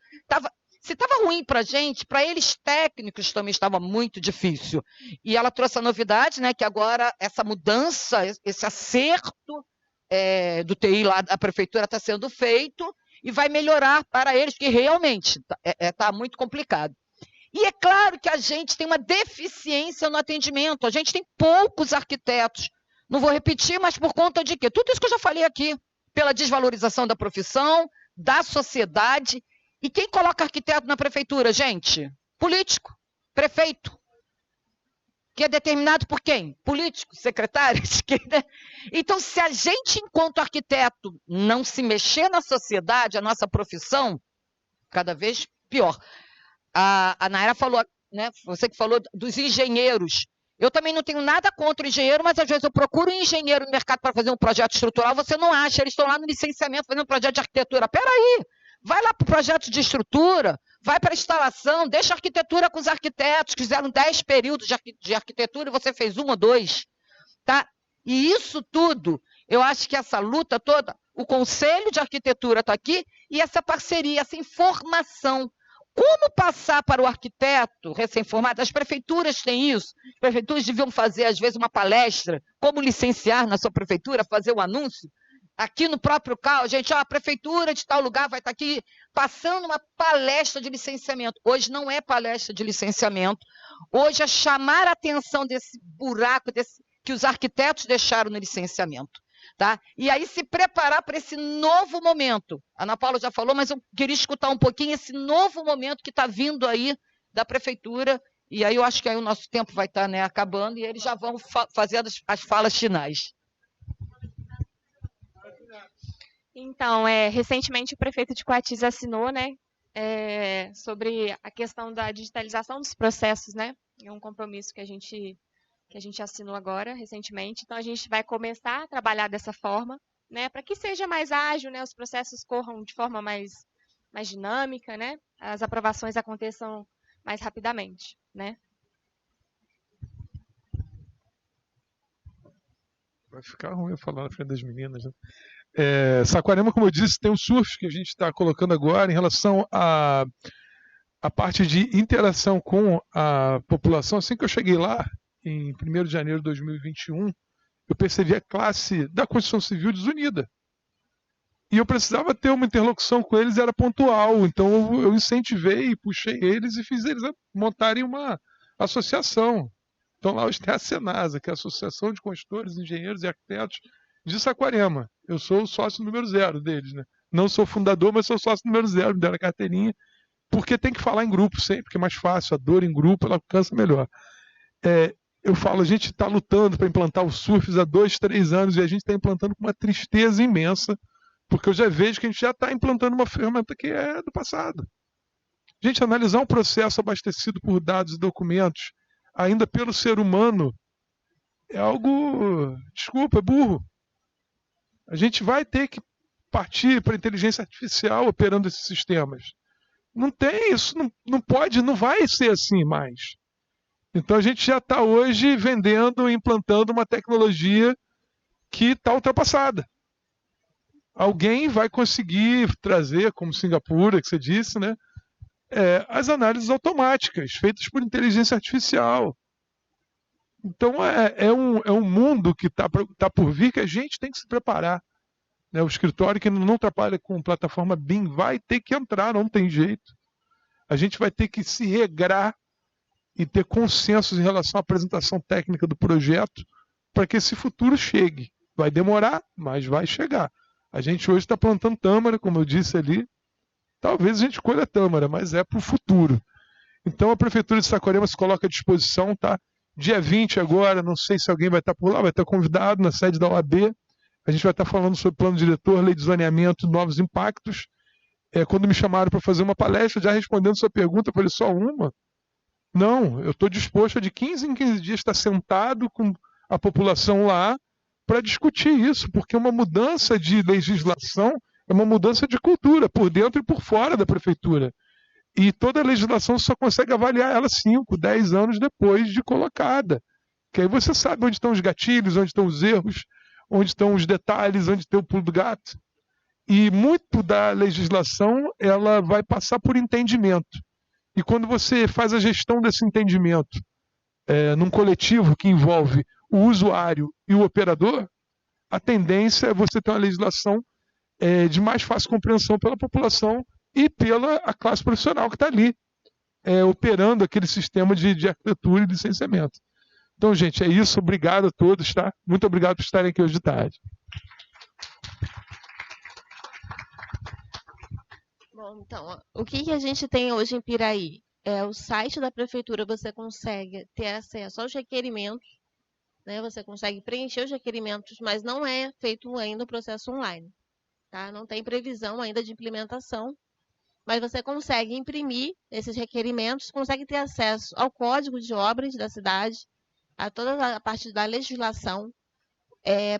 Se estava ruim para a gente, para eles técnicos também estava muito difícil. E ela trouxe a novidade, né, que agora essa mudança, esse acerto do TI lá da prefeitura está sendo feito e vai melhorar para eles, que realmente está muito complicado. E é claro que a gente tem uma deficiência no atendimento, a gente tem poucos arquitetos. Não vou repetir, mas por conta de quê? Tudo isso que eu já falei aqui, pela desvalorização da profissão, da sociedade. E quem coloca arquiteto na prefeitura, gente? Político, prefeito. Que é determinado por quem? Político, secretário. Então, se a gente, enquanto arquiteto, não se mexer na sociedade, a nossa profissão, cada vez pior. A Nayara falou, né, você que falou dos engenheiros. Eu também não tenho nada contra o engenheiro, mas às vezes eu procuro um engenheiro no mercado para fazer um projeto estrutural, você não acha, eles estão lá no licenciamento fazendo um projeto de arquitetura. Peraí, vai lá para o projeto de estrutura, vai para a instalação, deixa a arquitetura com os arquitetos, que fizeram 10 períodos de arquitetura e você fez 1 ou 2. Tá? E isso tudo, eu acho que essa luta toda, o Conselho de Arquitetura está aqui e essa parceria, essa informação. Como passar para o arquiteto recém-formado? As prefeituras têm isso. As prefeituras deviam fazer, às vezes, uma palestra, como licenciar na sua prefeitura, fazer um anúncio. Aqui no próprio CAL, gente, a prefeitura de tal lugar vai estar aqui passando uma palestra de licenciamento. Hoje não é palestra de licenciamento. Hoje é chamar a atenção desse buraco que os arquitetos deixaram no licenciamento. Tá? E aí se preparar para esse novo momento. A Ana Paula já falou, mas eu queria escutar um pouquinho esse novo momento que está vindo aí da prefeitura, e aí eu acho que aí o nosso tempo vai estar, né, acabando, e eles já vão fazer as falas finais. Então, recentemente o prefeito de Coatis assinou, né, sobre a questão da digitalização dos processos, né? É um compromisso que a gente assinou agora, recentemente. Então, a gente vai começar a trabalhar dessa forma, né, para que seja mais ágil, né, os processos corram de forma mais dinâmica, né, as aprovações aconteçam mais rapidamente, né. Vai ficar ruim eu falar na frente das meninas, né? Saquarema, como eu disse, tem um surf que a gente está colocando agora em relação à parte de interação com a população. Assim que eu cheguei lá, em 1º de janeiro de 2021, eu percebi a classe da Constituição Civil desunida. E eu precisava ter uma interlocução com eles, era pontual. Então eu incentivei, puxei eles e fiz eles montarem uma associação. Então lá hoje tem a Senasa, que é a Associação de Consultores, Engenheiros e Arquitetos de Saquarema. Eu sou o sócio número 0 deles, né? Não sou fundador, mas sou sócio número 0, me deram a carteirinha, porque tem que falar em grupo sempre, porque é mais fácil, a dor em grupo ela alcança melhor. Eu falo, a gente está lutando para implantar o surf há 2, 3 anos e a gente está implantando com uma tristeza imensa, porque eu já vejo que a gente já está implantando uma ferramenta que é do passado. Gente, analisar um processo abastecido por dados e documentos, ainda pelo ser humano, é algo, desculpa, é burro. A gente vai ter que partir para a inteligência artificial operando esses sistemas. Não tem isso, não pode, não vai ser assim mais. Então a gente já está hoje vendendo e implantando uma tecnologia que está ultrapassada. Alguém vai conseguir trazer, como Singapura, que você disse, né, as análises automáticas, feitas por inteligência artificial. Então, é um mundo que está por vir, que a gente tem que se preparar. Né? O escritório que não trabalha com plataforma BIM vai ter que entrar, não tem jeito. A gente vai ter que se regrar e ter consenso em relação à apresentação técnica do projeto para que esse futuro chegue. Vai demorar, mas vai chegar. A gente hoje está plantando tâmara, como eu disse ali. Talvez a gente colha tâmara, mas é para o futuro. Então a Prefeitura de Saquarema se coloca à disposição, tá? Dia 20 agora, não sei se alguém vai estar por lá, vai estar convidado na sede da OAB. A gente vai estar falando sobre plano diretor, lei de zoneamento, novos impactos. Quando me chamaram para fazer uma palestra, já respondendo sua pergunta, eu falei, só uma? Não, eu estou disposto a de 15 em 15 dias estar sentado com a população lá para discutir isso, porque uma mudança de legislação é uma mudança de cultura, por dentro e por fora da prefeitura. E toda a legislação só consegue avaliar ela 5, 10 anos depois de colocada. Que aí você sabe onde estão os gatilhos, onde estão os erros, onde estão os detalhes, onde tem o pulo do gato. E muito da legislação ela vai passar por entendimento. E quando você faz a gestão desse entendimento num coletivo que envolve o usuário e o operador, a tendência é você ter uma legislação de mais fácil compreensão pela população e pela a classe profissional que está ali, operando aquele sistema de arquitetura e licenciamento. Então, gente, é isso. Obrigado a todos, tá? Muito obrigado por estarem aqui hoje de tarde. Bom, então, o que a gente tem hoje em Piraí? O site da prefeitura, você consegue ter acesso aos requerimentos, né? Você consegue preencher os requerimentos, mas não é feito ainda o processo online. Tá? Não tem previsão ainda de implementação, mas você consegue imprimir esses requerimentos, consegue ter acesso ao código de obras da cidade, a toda a parte da legislação,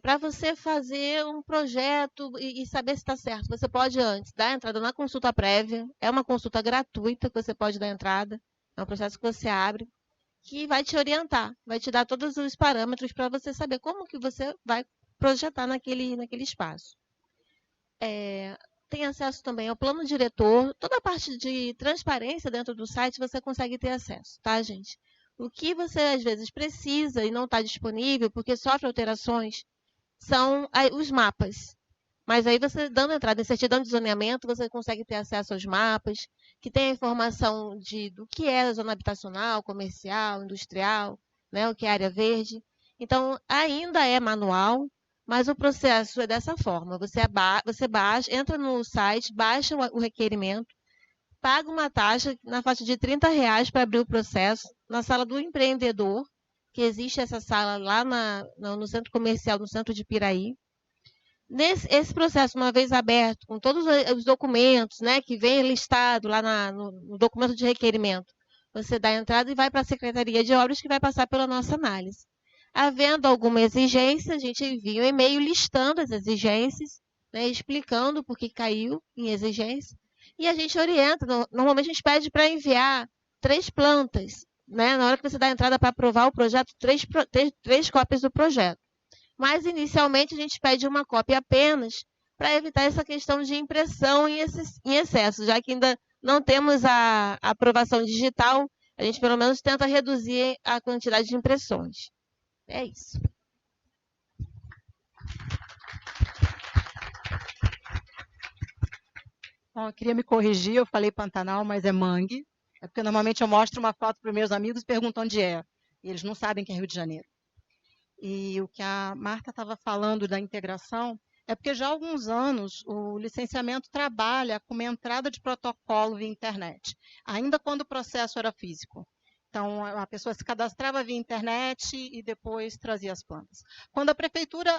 para você fazer um projeto e saber se está certo. Você pode antes dar entrada na consulta prévia, é uma consulta gratuita que você pode dar entrada, é um processo que você abre, que vai te orientar, vai te dar todos os parâmetros para você saber como que você vai projetar naquele espaço. Tem acesso também ao plano diretor, toda a parte de transparência dentro do site você consegue ter acesso, tá, gente? O que você às vezes precisa e não está disponível, porque sofre alterações, são os mapas. Mas aí você, dando entrada em certidão de zoneamento, você consegue ter acesso aos mapas, que tem a informação do que é a zona habitacional, comercial, industrial, né, o que é área verde. Então, ainda é manual, mas o processo é dessa forma. Você baixa, entra no site, baixa o requerimento, paga uma taxa na faixa de R$30 para abrir o processo na sala do empreendedor, que existe essa sala lá no centro comercial, no centro de Piraí. Esse processo, uma vez aberto, com todos os documentos, né, que vem listado lá no documento de requerimento, você dá a entrada e vai para a Secretaria de Obras, que vai passar pela nossa análise. Havendo alguma exigência, a gente envia um e-mail listando as exigências, né, explicando por que caiu em exigência, e a gente orienta. Normalmente a gente pede para enviar 3 plantas, né, na hora que você dá a entrada para aprovar o projeto, 3 cópias do projeto. Mas inicialmente a gente pede uma cópia apenas para evitar essa questão de impressão em excesso, já que ainda não temos a aprovação digital, a gente pelo menos tenta reduzir a quantidade de impressões. É isso. Bom, eu queria me corrigir, eu falei Pantanal, mas é Mangue. É porque normalmente eu mostro uma foto para os meus amigos e pergunto onde é. E eles não sabem que é Rio de Janeiro. E o que a Marta estava falando da integração é porque já há alguns anos o licenciamento trabalha com uma entrada de protocolo via internet, ainda quando o processo era físico. Então, a pessoa se cadastrava via internet e depois trazia as plantas. Quando a prefeitura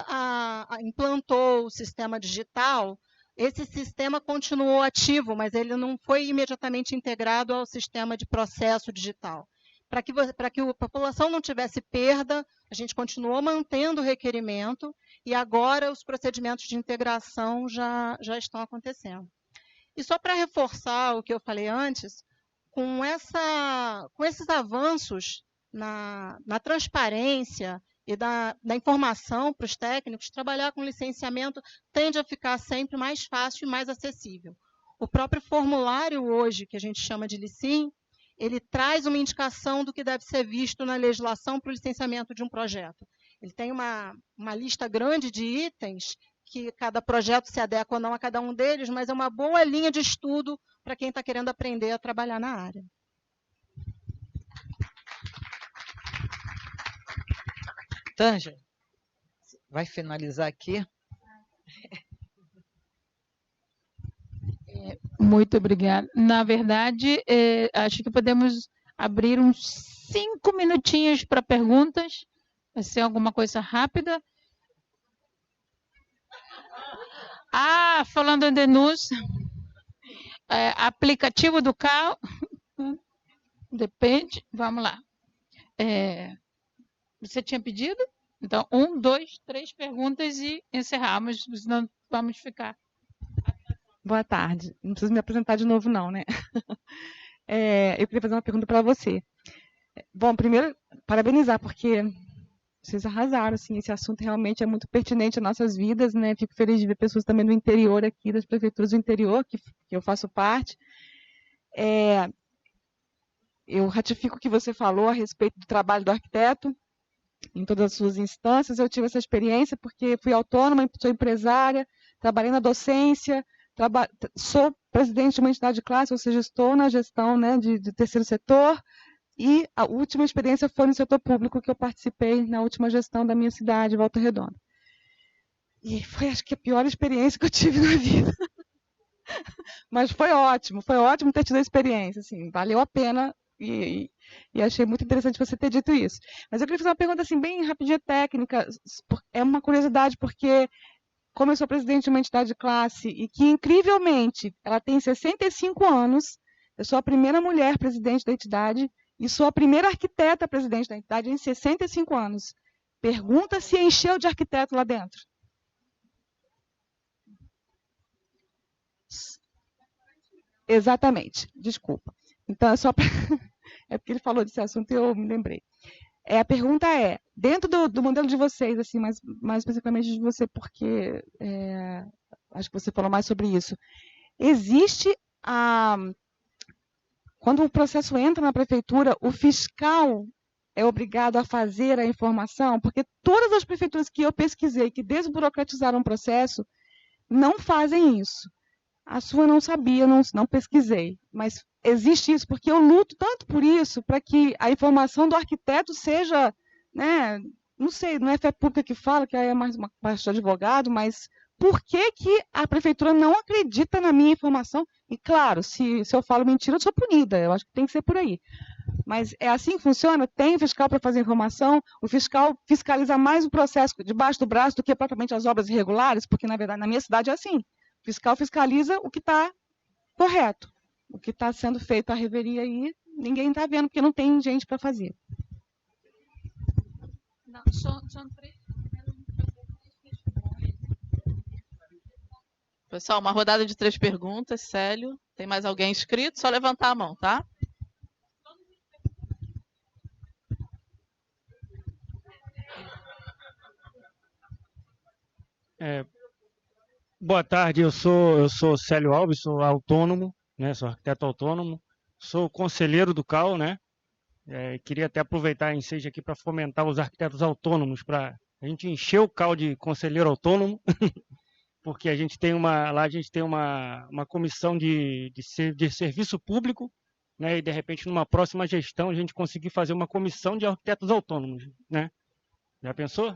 implantou o sistema digital, esse sistema continuou ativo, mas ele não foi imediatamente integrado ao sistema de processo digital. Para que a população não tivesse perda, a gente continuou mantendo o requerimento e agora os procedimentos de integração já estão acontecendo. E só para reforçar o que eu falei antes, com esses avanços na transparência e da informação para os técnicos, trabalhar com licenciamento tende a ficar sempre mais fácil e mais acessível. O próprio formulário hoje, que a gente chama de LICIM, ele traz uma indicação do que deve ser visto na legislação para o licenciamento de um projeto. Ele tem uma lista grande de itens, que cada projeto se adequa ou não a cada um deles, mas é uma boa linha de estudo para quem está querendo aprender a trabalhar na área. Tângela, vai finalizar aqui? Muito obrigada. Na verdade, acho que podemos abrir uns 5 minutinhos para perguntas. Vai ser alguma coisa rápida. Falando em denúncia, aplicativo do carro, depende, vamos lá. Você tinha pedido? Então, 1, 2, 3 perguntas e encerramos, senão vamos ficar. Boa tarde. Não preciso me apresentar de novo, não, né? Eu queria fazer uma pergunta para você. Bom, primeiro, parabenizar, porque vocês arrasaram, assim, esse assunto realmente é muito pertinente às nossas vidas, né? Fico feliz de ver pessoas também do interior aqui, das prefeituras do interior, que eu faço parte. Eu ratifico o que você falou a respeito do trabalho do arquiteto, em todas as suas instâncias. Eu tive essa experiência porque fui autônoma, sou empresária, trabalhei na docência, sou presidente de uma entidade de classe, ou seja, estou na gestão, né, de terceiro setor, e a última experiência foi no setor público, que eu participei na última gestão da minha cidade, Volta Redonda. E foi, acho que, a pior experiência que eu tive na vida. Mas foi ótimo ter tido a experiência, assim, valeu a pena, e achei muito interessante você ter dito isso. Mas eu queria fazer uma pergunta, assim, bem rapidinha, técnica, é uma curiosidade, porque como eu sou presidente de uma entidade de classe e que, incrivelmente, ela tem 65 anos, eu sou a primeira mulher presidente da entidade e sou a primeira arquiteta presidente da entidade em 65 anos. Pergunta se encheu de arquiteto lá dentro. Exatamente, desculpa. Então, é só é porque ele falou desse assunto e eu me lembrei. A pergunta é, dentro do modelo de vocês, assim, mais especificamente de você, porque acho que você falou mais sobre isso, existe quando o processo entra na prefeitura, o fiscal é obrigado a fazer a informação? Porque todas as prefeituras que eu pesquisei, que desburocratizaram o processo, não fazem isso. A sua não sabia, não pesquisei, mas existe isso, porque eu luto tanto por isso, para que a informação do arquiteto seja, né, não sei, não é fé pública que fala, que aí é mais uma parte de advogado, mas por que a prefeitura não acredita na minha informação? E claro, se eu falo mentira, eu sou punida, eu acho que tem que ser por aí. Mas é assim que funciona? Tem fiscal para fazer informação? O fiscal fiscaliza mais o processo debaixo do braço do que propriamente as obras irregulares? Porque, na verdade, na minha cidade é assim. O fiscal fiscaliza o que está correto. O que está sendo feito a reveria aí, ninguém está vendo, porque não tem gente para fazer. Não, são 3. Pessoal, uma rodada de 3 perguntas. Célio, tem mais alguém inscrito? Só levantar a mão, tá? Boa tarde, eu sou Célio Alves, sou autônomo, né, sou arquiteto autônomo, sou conselheiro do CAU, né, queria até aproveitar a ensejo aqui para fomentar os arquitetos autônomos, para a gente encher o CAU de conselheiro autônomo, porque a gente tem uma comissão de serviço público, né, e de repente numa próxima gestão a gente conseguir fazer uma comissão de arquitetos autônomos, né? Já pensou?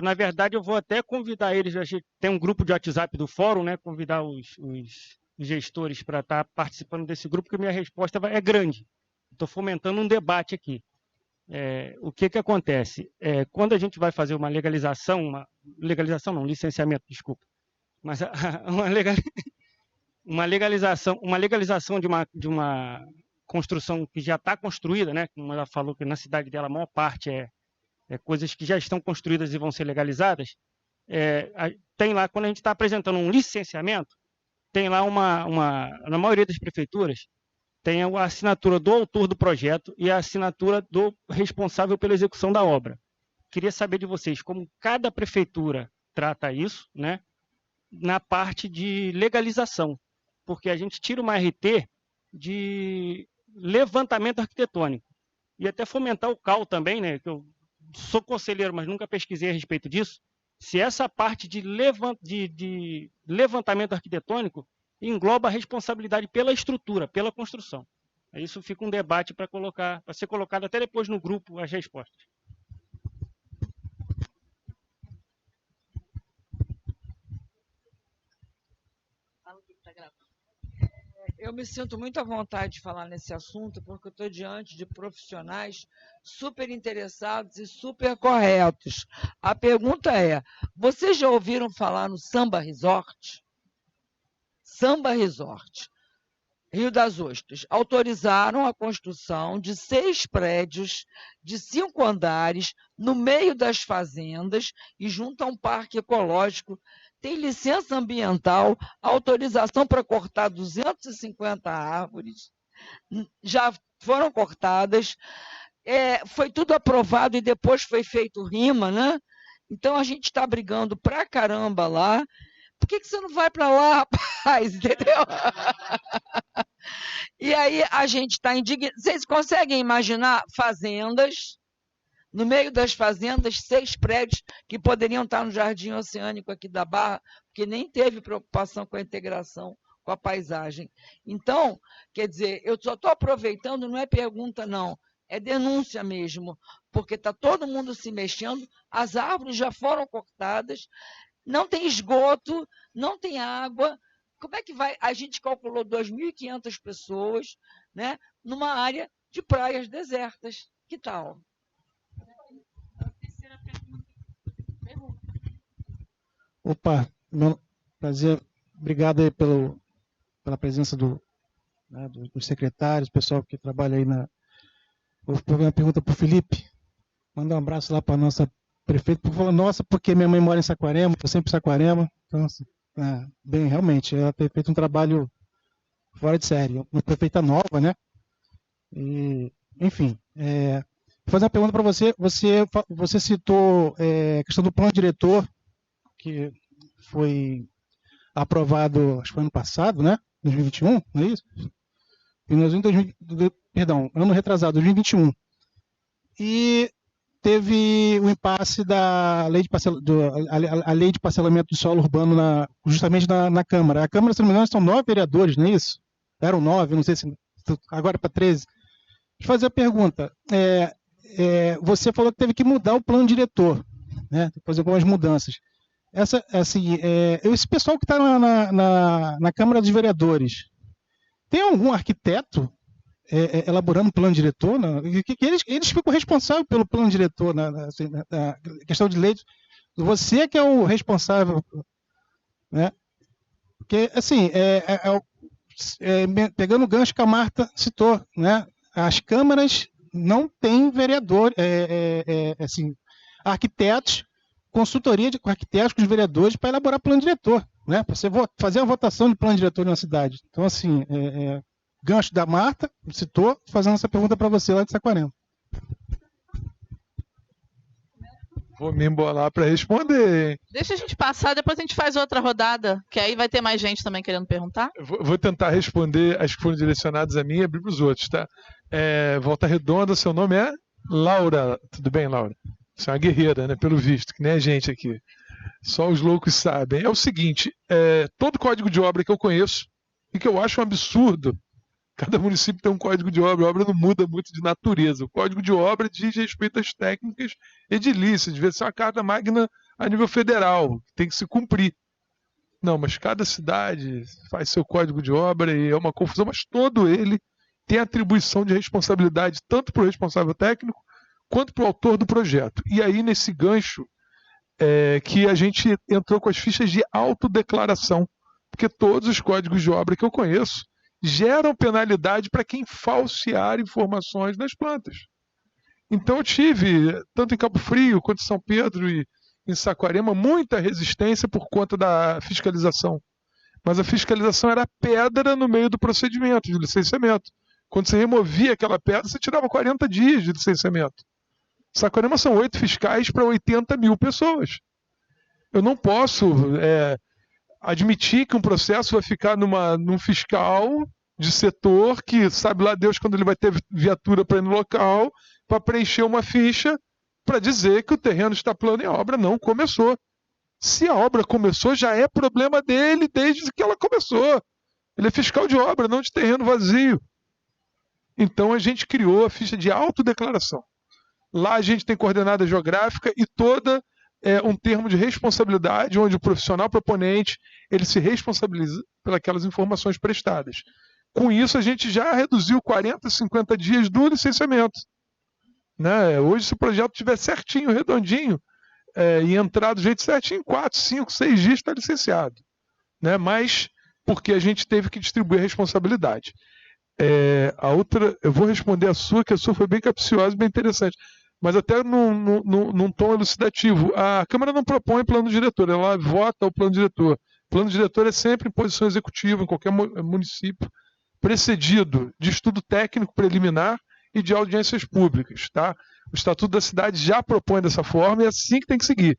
Na verdade, eu vou até convidar eles, a gente tem um grupo de WhatsApp do fórum, né? Convidar os gestores para estar participando desse grupo, porque minha resposta é grande. Estou fomentando um debate aqui. O que acontece? Quando a gente vai fazer uma licenciamento, desculpa, mas uma legalização de uma construção que já está construída, né? Como ela falou que na cidade dela a maior parte coisas que já estão construídas e vão ser legalizadas, tem lá, quando a gente está apresentando um licenciamento, tem lá na maioria das prefeituras, tem a assinatura do autor do projeto e a assinatura do responsável pela execução da obra. Queria saber de vocês, como cada prefeitura trata isso, né? Na parte de legalização, porque a gente tira uma RT de levantamento arquitetônico e até fomentar o CAL também, né? Que eu sou conselheiro, mas nunca pesquisei a respeito disso. Se essa parte de levantamento arquitetônico engloba a responsabilidade pela estrutura, pela construção. Isso fica um debate para ser colocado até depois no grupo as respostas. Eu me sinto muito à vontade de falar nesse assunto, porque eu estou diante de profissionais super interessados e super corretos. A pergunta é: vocês já ouviram falar no Samba Resort? Samba Resort, Rio das Ostras, autorizaram a construção de 6 prédios de 5 andares no meio das fazendas e junto a um parque ecológico. Tem licença ambiental, autorização para cortar 250 árvores, já foram cortadas, foi tudo aprovado e depois foi feito RIMA, né? Então a gente está brigando pra caramba lá. Por que você não vai para lá, rapaz? Entendeu? E aí a gente está indignado. Vocês conseguem imaginar fazendas? No meio das fazendas, 6 prédios que poderiam estar no Jardim Oceânico aqui da Barra, porque nem teve preocupação com a integração com a paisagem. Então, quer dizer, eu só estou aproveitando, não é pergunta, não, é denúncia mesmo, porque está todo mundo se mexendo, as árvores já foram cortadas, não tem esgoto, não tem água. Como é que vai? A gente calculou 2.500 pessoas, né, numa área de praias desertas. Que tal? Opa, meu prazer, obrigado aí pela presença dos secretários, pessoal que trabalha aí na... Vou fazer uma pergunta para o Felipe, mandar um abraço lá para a nossa prefeita, nossa, porque minha mãe mora em Saquarema, eu sempre em Saquarema, então, assim, bem, realmente, ela tem feito um trabalho fora de série, uma prefeita nova, né, e, enfim, vou fazer uma pergunta para você, você citou a questão do plano diretor, que foi aprovado, acho que foi ano passado, né? 2021, não é isso? E nós ano retrasado, 2021. E teve o impasse da lei a lei de parcelamento do solo urbano justamente na Câmara. A Câmara, se não me engano, são 9 vereadores, não é isso? Eram 9, não sei se agora é para 13. Deixa eu fazer a pergunta. Você falou que teve que mudar o plano diretor, né? Fazer algumas mudanças. Esse pessoal que está na Câmara dos Vereadores, tem algum arquiteto elaborando o plano diretor? Eles ficam responsáveis pelo plano diretor, na questão de lei. Você que é o responsável, né? Porque, assim, pegando o gancho que a Marta citou, né? As câmaras não têm vereador, arquitetos, consultoria com arquitetos, com os vereadores, para elaborar plano diretor, né? Para você fazer uma votação de plano diretor na cidade. Então, assim, gancho da Marta, citou, fazendo essa pergunta para você lá de Saquarema. Vou me embolar para responder, hein? Deixa a gente passar, depois a gente faz outra rodada, que aí vai ter mais gente também querendo perguntar. Vou tentar responder as que foram direcionadas a mim e abrir para os outros, tá? Volta Redonda, seu nome é Laura. Tudo bem, Laura? Você é uma guerreira, né? Pelo visto, que nem a gente aqui. Só os loucos sabem. É o seguinte, todo código de obra que eu conheço, e que eu acho um absurdo, cada município tem um código de obra, a obra não muda muito de natureza. O código de obra diz respeito às técnicas edilícias, devia ser uma carta magna a nível federal, tem que se cumprir. Não, mas cada cidade faz seu código de obra e é uma confusão, mas todo ele tem atribuição de responsabilidade, tanto para o responsável técnico, quanto para o autor do projeto. E aí, nesse gancho, que a gente entrou com as fichas de autodeclaração, porque todos os códigos de obra que eu conheço geram penalidade para quem falsear informações das plantas. Então eu tive, tanto em Cabo Frio, quanto em São Pedro e em Saquarema, muita resistência por conta da fiscalização. Mas a fiscalização era pedra no meio do procedimento de licenciamento. Quando você removia aquela pedra, você tirava 40 dias de licenciamento. Saquarema são 8 fiscais para 80 mil pessoas. Eu não posso admitir que um processo vai ficar num fiscal de setor que sabe lá Deus quando ele vai ter viatura para ir no local para preencher uma ficha para dizer que o terreno está plano e a obra não começou. Se a obra começou, já é problema dele desde que ela começou. Ele é fiscal de obra, não de terreno vazio. Então a gente criou a ficha de autodeclaração. Lá a gente tem coordenada geográfica e toda um termo de responsabilidade, onde o profissional proponente ele se responsabiliza pelas informações prestadas. Com isso, a gente já reduziu 40, 50 dias do licenciamento. Né? Hoje, se o projeto estiver certinho, redondinho, e entrar do jeito certinho, em 4, 5, 6 dias está licenciado. Né? Mas porque a gente teve que distribuir a responsabilidade. A outra, eu vou responder a sua, que a sua foi bem capciosa e bem interessante. Mas até num tom elucidativo. A Câmara não propõe plano diretor, ela vota o plano diretor. O plano diretor é sempre em posição executiva, em qualquer município, precedido de estudo técnico preliminar e de audiências públicas. Tá? O Estatuto da Cidade já propõe dessa forma e é assim que tem que seguir.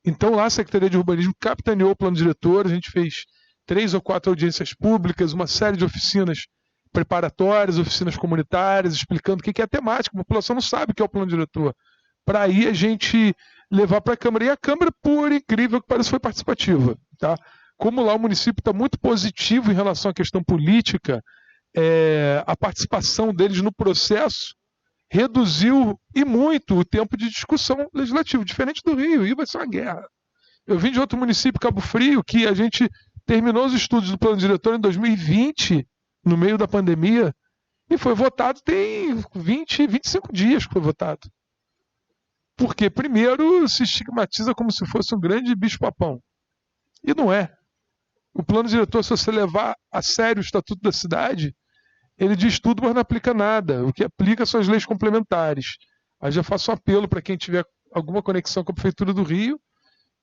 Então lá a Secretaria de Urbanismo capitaneou o plano diretor, a gente fez 3 ou 4 audiências públicas, uma série de oficinas preparatórias, oficinas comunitárias, explicando o que é a temática. A população não sabe o que é o plano diretor. Para aí a gente levar para a Câmara. E a Câmara, por incrível que pareça, foi participativa. Tá? Como lá o município está muito positivo em relação à questão política, a participação deles no processo reduziu e muito o tempo de discussão legislativa, diferente do Rio. Rio vai ser uma guerra. Eu vim de outro município, Cabo Frio, que a gente terminou os estudos do plano diretor em 2020, no meio da pandemia, e foi votado tem 20, 25 dias que foi votado. Porque, primeiro, se estigmatiza como se fosse um grande bicho-papão. E não é. O plano diretor, se você levar a sério o Estatuto da Cidade, ele diz tudo, mas não aplica nada. O que aplica são as leis complementares. Aí já faço um apelo para quem tiver alguma conexão com a Prefeitura do Rio,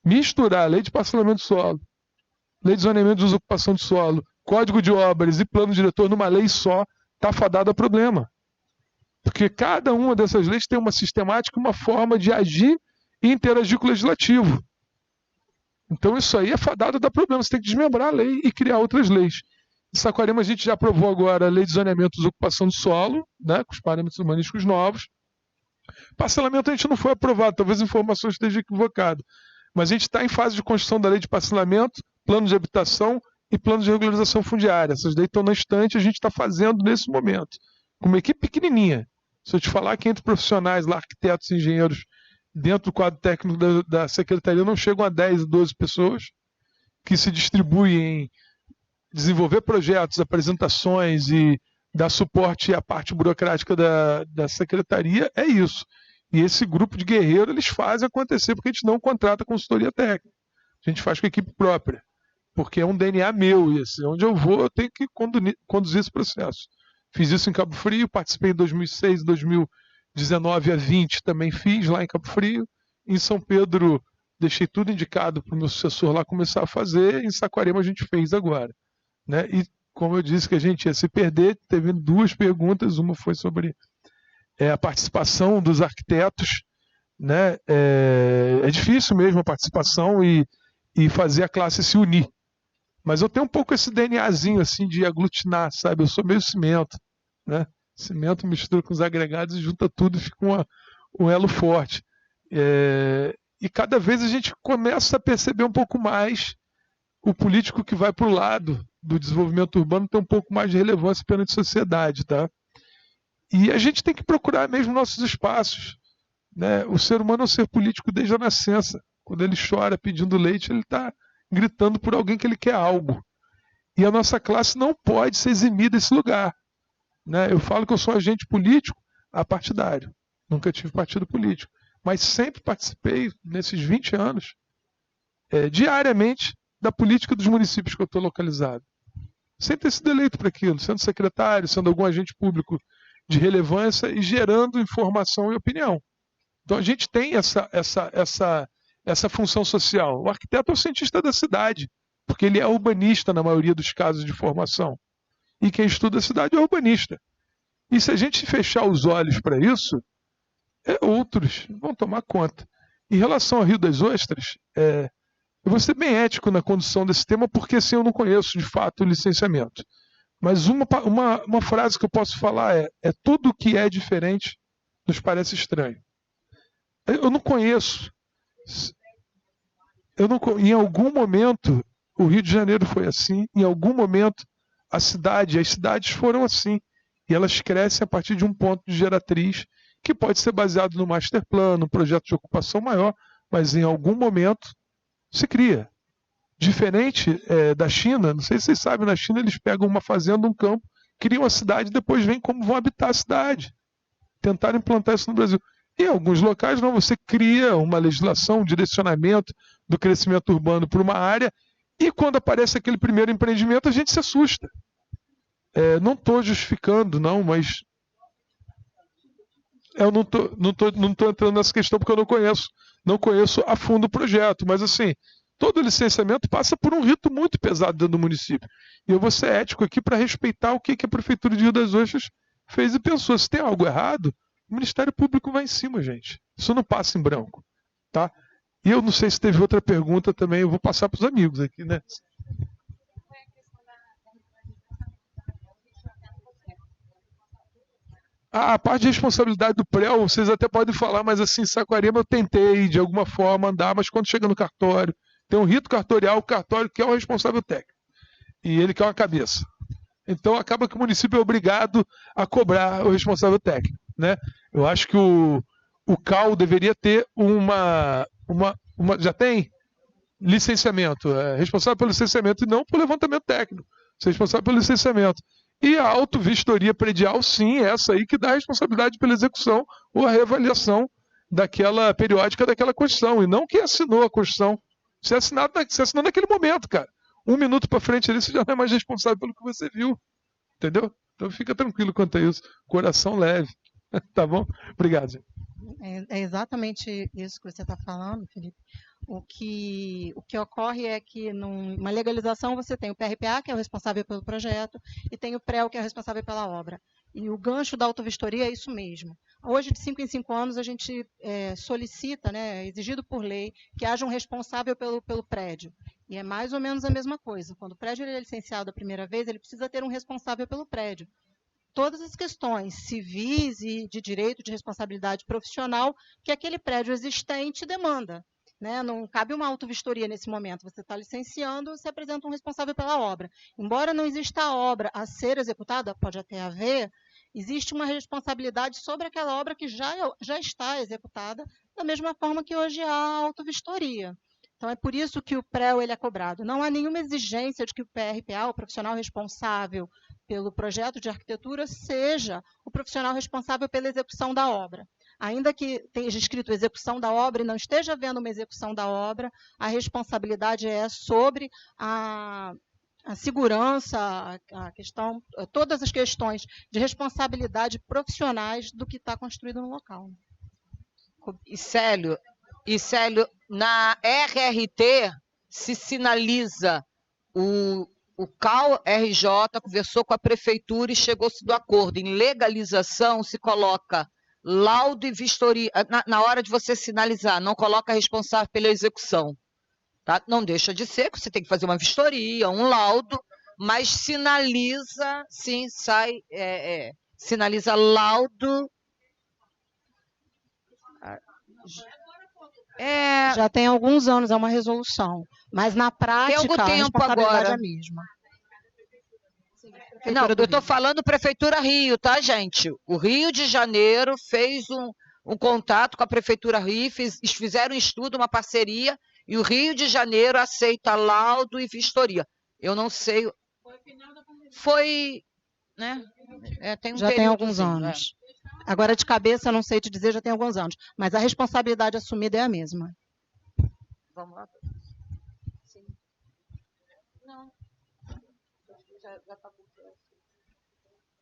misturar a lei de parcelamento de solo, lei de zoneamento de uso e ocupação de solo, Código de Obras e plano diretor numa lei só, está fadado a problema. Porque cada uma dessas leis tem uma sistemática, uma forma de agir e interagir com o legislativo. Então isso aí é fadado a dar problema. Você tem que desmembrar a lei e criar outras leis. Em Saquarema a gente já aprovou agora a lei de zoneamento de ocupação de solo, né, com os parâmetros urbanísticos novos. Parcelamento a gente não foi aprovado, talvez a informação esteja equivocada. Mas a gente está em fase de construção da lei de parcelamento, plano de habitação e plano de regularização fundiária. Essas daí estão na estante, a gente está fazendo nesse momento. Com uma equipe pequenininha. Se eu te falar que entre profissionais, lá, arquitetos e engenheiros, dentro do quadro técnico da Secretaria, não chegam a 10, 12 pessoas, que se distribuem em desenvolver projetos, apresentações e dar suporte à parte burocrática da Secretaria, é isso. E esse grupo de guerreiros, eles fazem acontecer, porque a gente não contrata consultoria técnica. A gente faz com a equipe própria. Porque é um DNA meu, e assim, onde eu vou, eu tenho que conduzir esse processo. Fiz isso em Cabo Frio, participei em 2006, 2019 a 20, também fiz lá em Cabo Frio. Em São Pedro, deixei tudo indicado para o meu sucessor lá começar a fazer. Em Saquarema a gente fez agora. Né? E como eu disse que a gente ia se perder, teve 2 perguntas. Uma foi sobre a participação dos arquitetos. Né? É difícil mesmo a participação e fazer a classe se unir. Mas eu tenho um pouco esse DNAzinho assim de aglutinar, sabe? Eu sou meio cimento, né? Cimento mistura com os agregados e junta tudo e fica um elo forte. E cada vez a gente começa a perceber um pouco mais o político que vai para o lado do desenvolvimento urbano tem um pouco mais de relevância perante a sociedade, tá? E a gente tem que procurar mesmo nossos espaços, né? O ser humano é um ser político desde a nascença. Quando ele chora pedindo leite, ele está gritando por alguém que ele quer algo. E a nossa classe não pode se eximir desse lugar. Né? Eu falo que eu sou agente político apartidário. Nunca tive partido político. Mas sempre participei, nesses 20 anos, diariamente, da política dos municípios que eu estou localizado. Sem ter sido eleito para aquilo, sendo secretário, sendo algum agente público de relevância e gerando informação e opinião. Então a gente tem essa função social. O arquiteto é o cientista da cidade, porque ele é urbanista na maioria dos casos de formação. E quem estuda a cidade é urbanista. E se a gente fechar os olhos para isso, outros vão tomar conta. Em relação ao Rio das Ostras, Eu vou ser bem ético na condução desse tema, porque assim, eu não conheço de fato o licenciamento. Mas uma frase que eu posso falar é tudo que é diferente nos parece estranho. Eu não conheço. Em algum momento, o Rio de Janeiro foi assim, em algum momento, as cidades foram assim. E elas crescem a partir de um ponto de geratriz que pode ser baseado no master plan, no projeto de ocupação maior, mas em algum momento se cria. Diferente da China, não sei se vocês sabem, na China eles pegam uma fazenda, um campo, criam a cidade e depois veem como vão habitar a cidade. Tentaram implantar isso no Brasil. Em alguns locais, não, você cria uma legislação, um direcionamento do crescimento urbano para uma área, e quando aparece aquele primeiro empreendimento, a gente se assusta. Não estou justificando, não, mas eu não tô entrando nessa questão porque eu não conheço a fundo o projeto, mas assim, todo licenciamento passa por um rito muito pesado dentro do município. E eu vou ser ético aqui para respeitar o que a Prefeitura de Rio das Ostras fez e pensou. Se tem algo errado, o Ministério Público vai em cima, gente. Isso não passa em branco, tá? E eu não sei se teve outra pergunta também, eu vou passar para os amigos aqui, né? A parte de responsabilidade do PREL, vocês até podem falar, mas assim, em Saquarema eu tentei, de alguma forma, andar, mas quando chega no cartório, tem um rito cartorial, o cartório que é o responsável técnico. E ele quer uma cabeça. Então acaba que o município é obrigado a cobrar o responsável técnico, né? Eu acho que o CAL deveria ter já tem licenciamento, responsável pelo licenciamento e não pelo levantamento técnico. Você é responsável pelo licenciamento. E a auto-vistoria predial, sim, é essa aí que dá a responsabilidade pela execução ou a reavaliação daquela periódica daquela Constituição, e não quem assinou a Constituição. Você assinou naquele momento, cara. 1 minuto para frente ali, você já não é mais responsável pelo que você viu. Entendeu? Então fica tranquilo quanto a isso. Coração leve. Tá bom? Obrigado, gente. É exatamente isso que você está falando, Felipe. O que ocorre é que numa legalização você tem o PRPA, que é o responsável pelo projeto, e tem o PREL, que é o responsável pela obra. E o gancho da autovistoria é isso mesmo. Hoje, de 5 em 5 anos, a gente solicita, né, exigido por lei, que haja um responsável pelo prédio. E é mais ou menos a mesma coisa. Quando o prédio é licenciado a primeira vez, ele precisa ter um responsável pelo prédio. Todas as questões civis e de direito de responsabilidade profissional que aquele prédio existente demanda. Né? Não cabe uma autovistoria nesse momento. Você está licenciando, você apresenta um responsável pela obra. Embora não exista a obra a ser executada, pode até haver, existe uma responsabilidade sobre aquela obra que já está executada, da mesma forma que hoje há a autovistoria. Então, é por isso que o PREL ele é cobrado. Não há nenhuma exigência de que o PRPA, o profissional responsável pelo projeto de arquitetura, seja o profissional responsável pela execução da obra. Ainda que esteja escrito execução da obra e não esteja havendo uma execução da obra, a responsabilidade é sobre a segurança, a questão, todas as questões de responsabilidade profissionais do que está construído no local. E Célio, na RRT se sinaliza o CAL RJ conversou com a prefeitura e chegou-se do acordo. Em legalização se coloca laudo e vistoria, na hora de você sinalizar, não coloca responsável pela execução. Tá? Não deixa de ser, que você tem que fazer uma vistoria, um laudo, mas sinaliza, sim, sinaliza laudo. Já tem alguns anos, é uma resolução, mas na prática tem algum tempo a responsabilidade agora. é a mesma. Não, eu estou falando Prefeitura Rio, tá, gente? O Rio de Janeiro fez um contato com a Prefeitura Rio, fizeram um estudo, uma parceria, e o Rio de Janeiro aceita laudo e vistoria. Eu não sei. Foi, né? Tem um já tem alguns anos. Agora, de cabeça, eu não sei te dizer, já tem alguns anos. Mas a responsabilidade assumida é a mesma. Vamos lá. Sim. Não. Já está por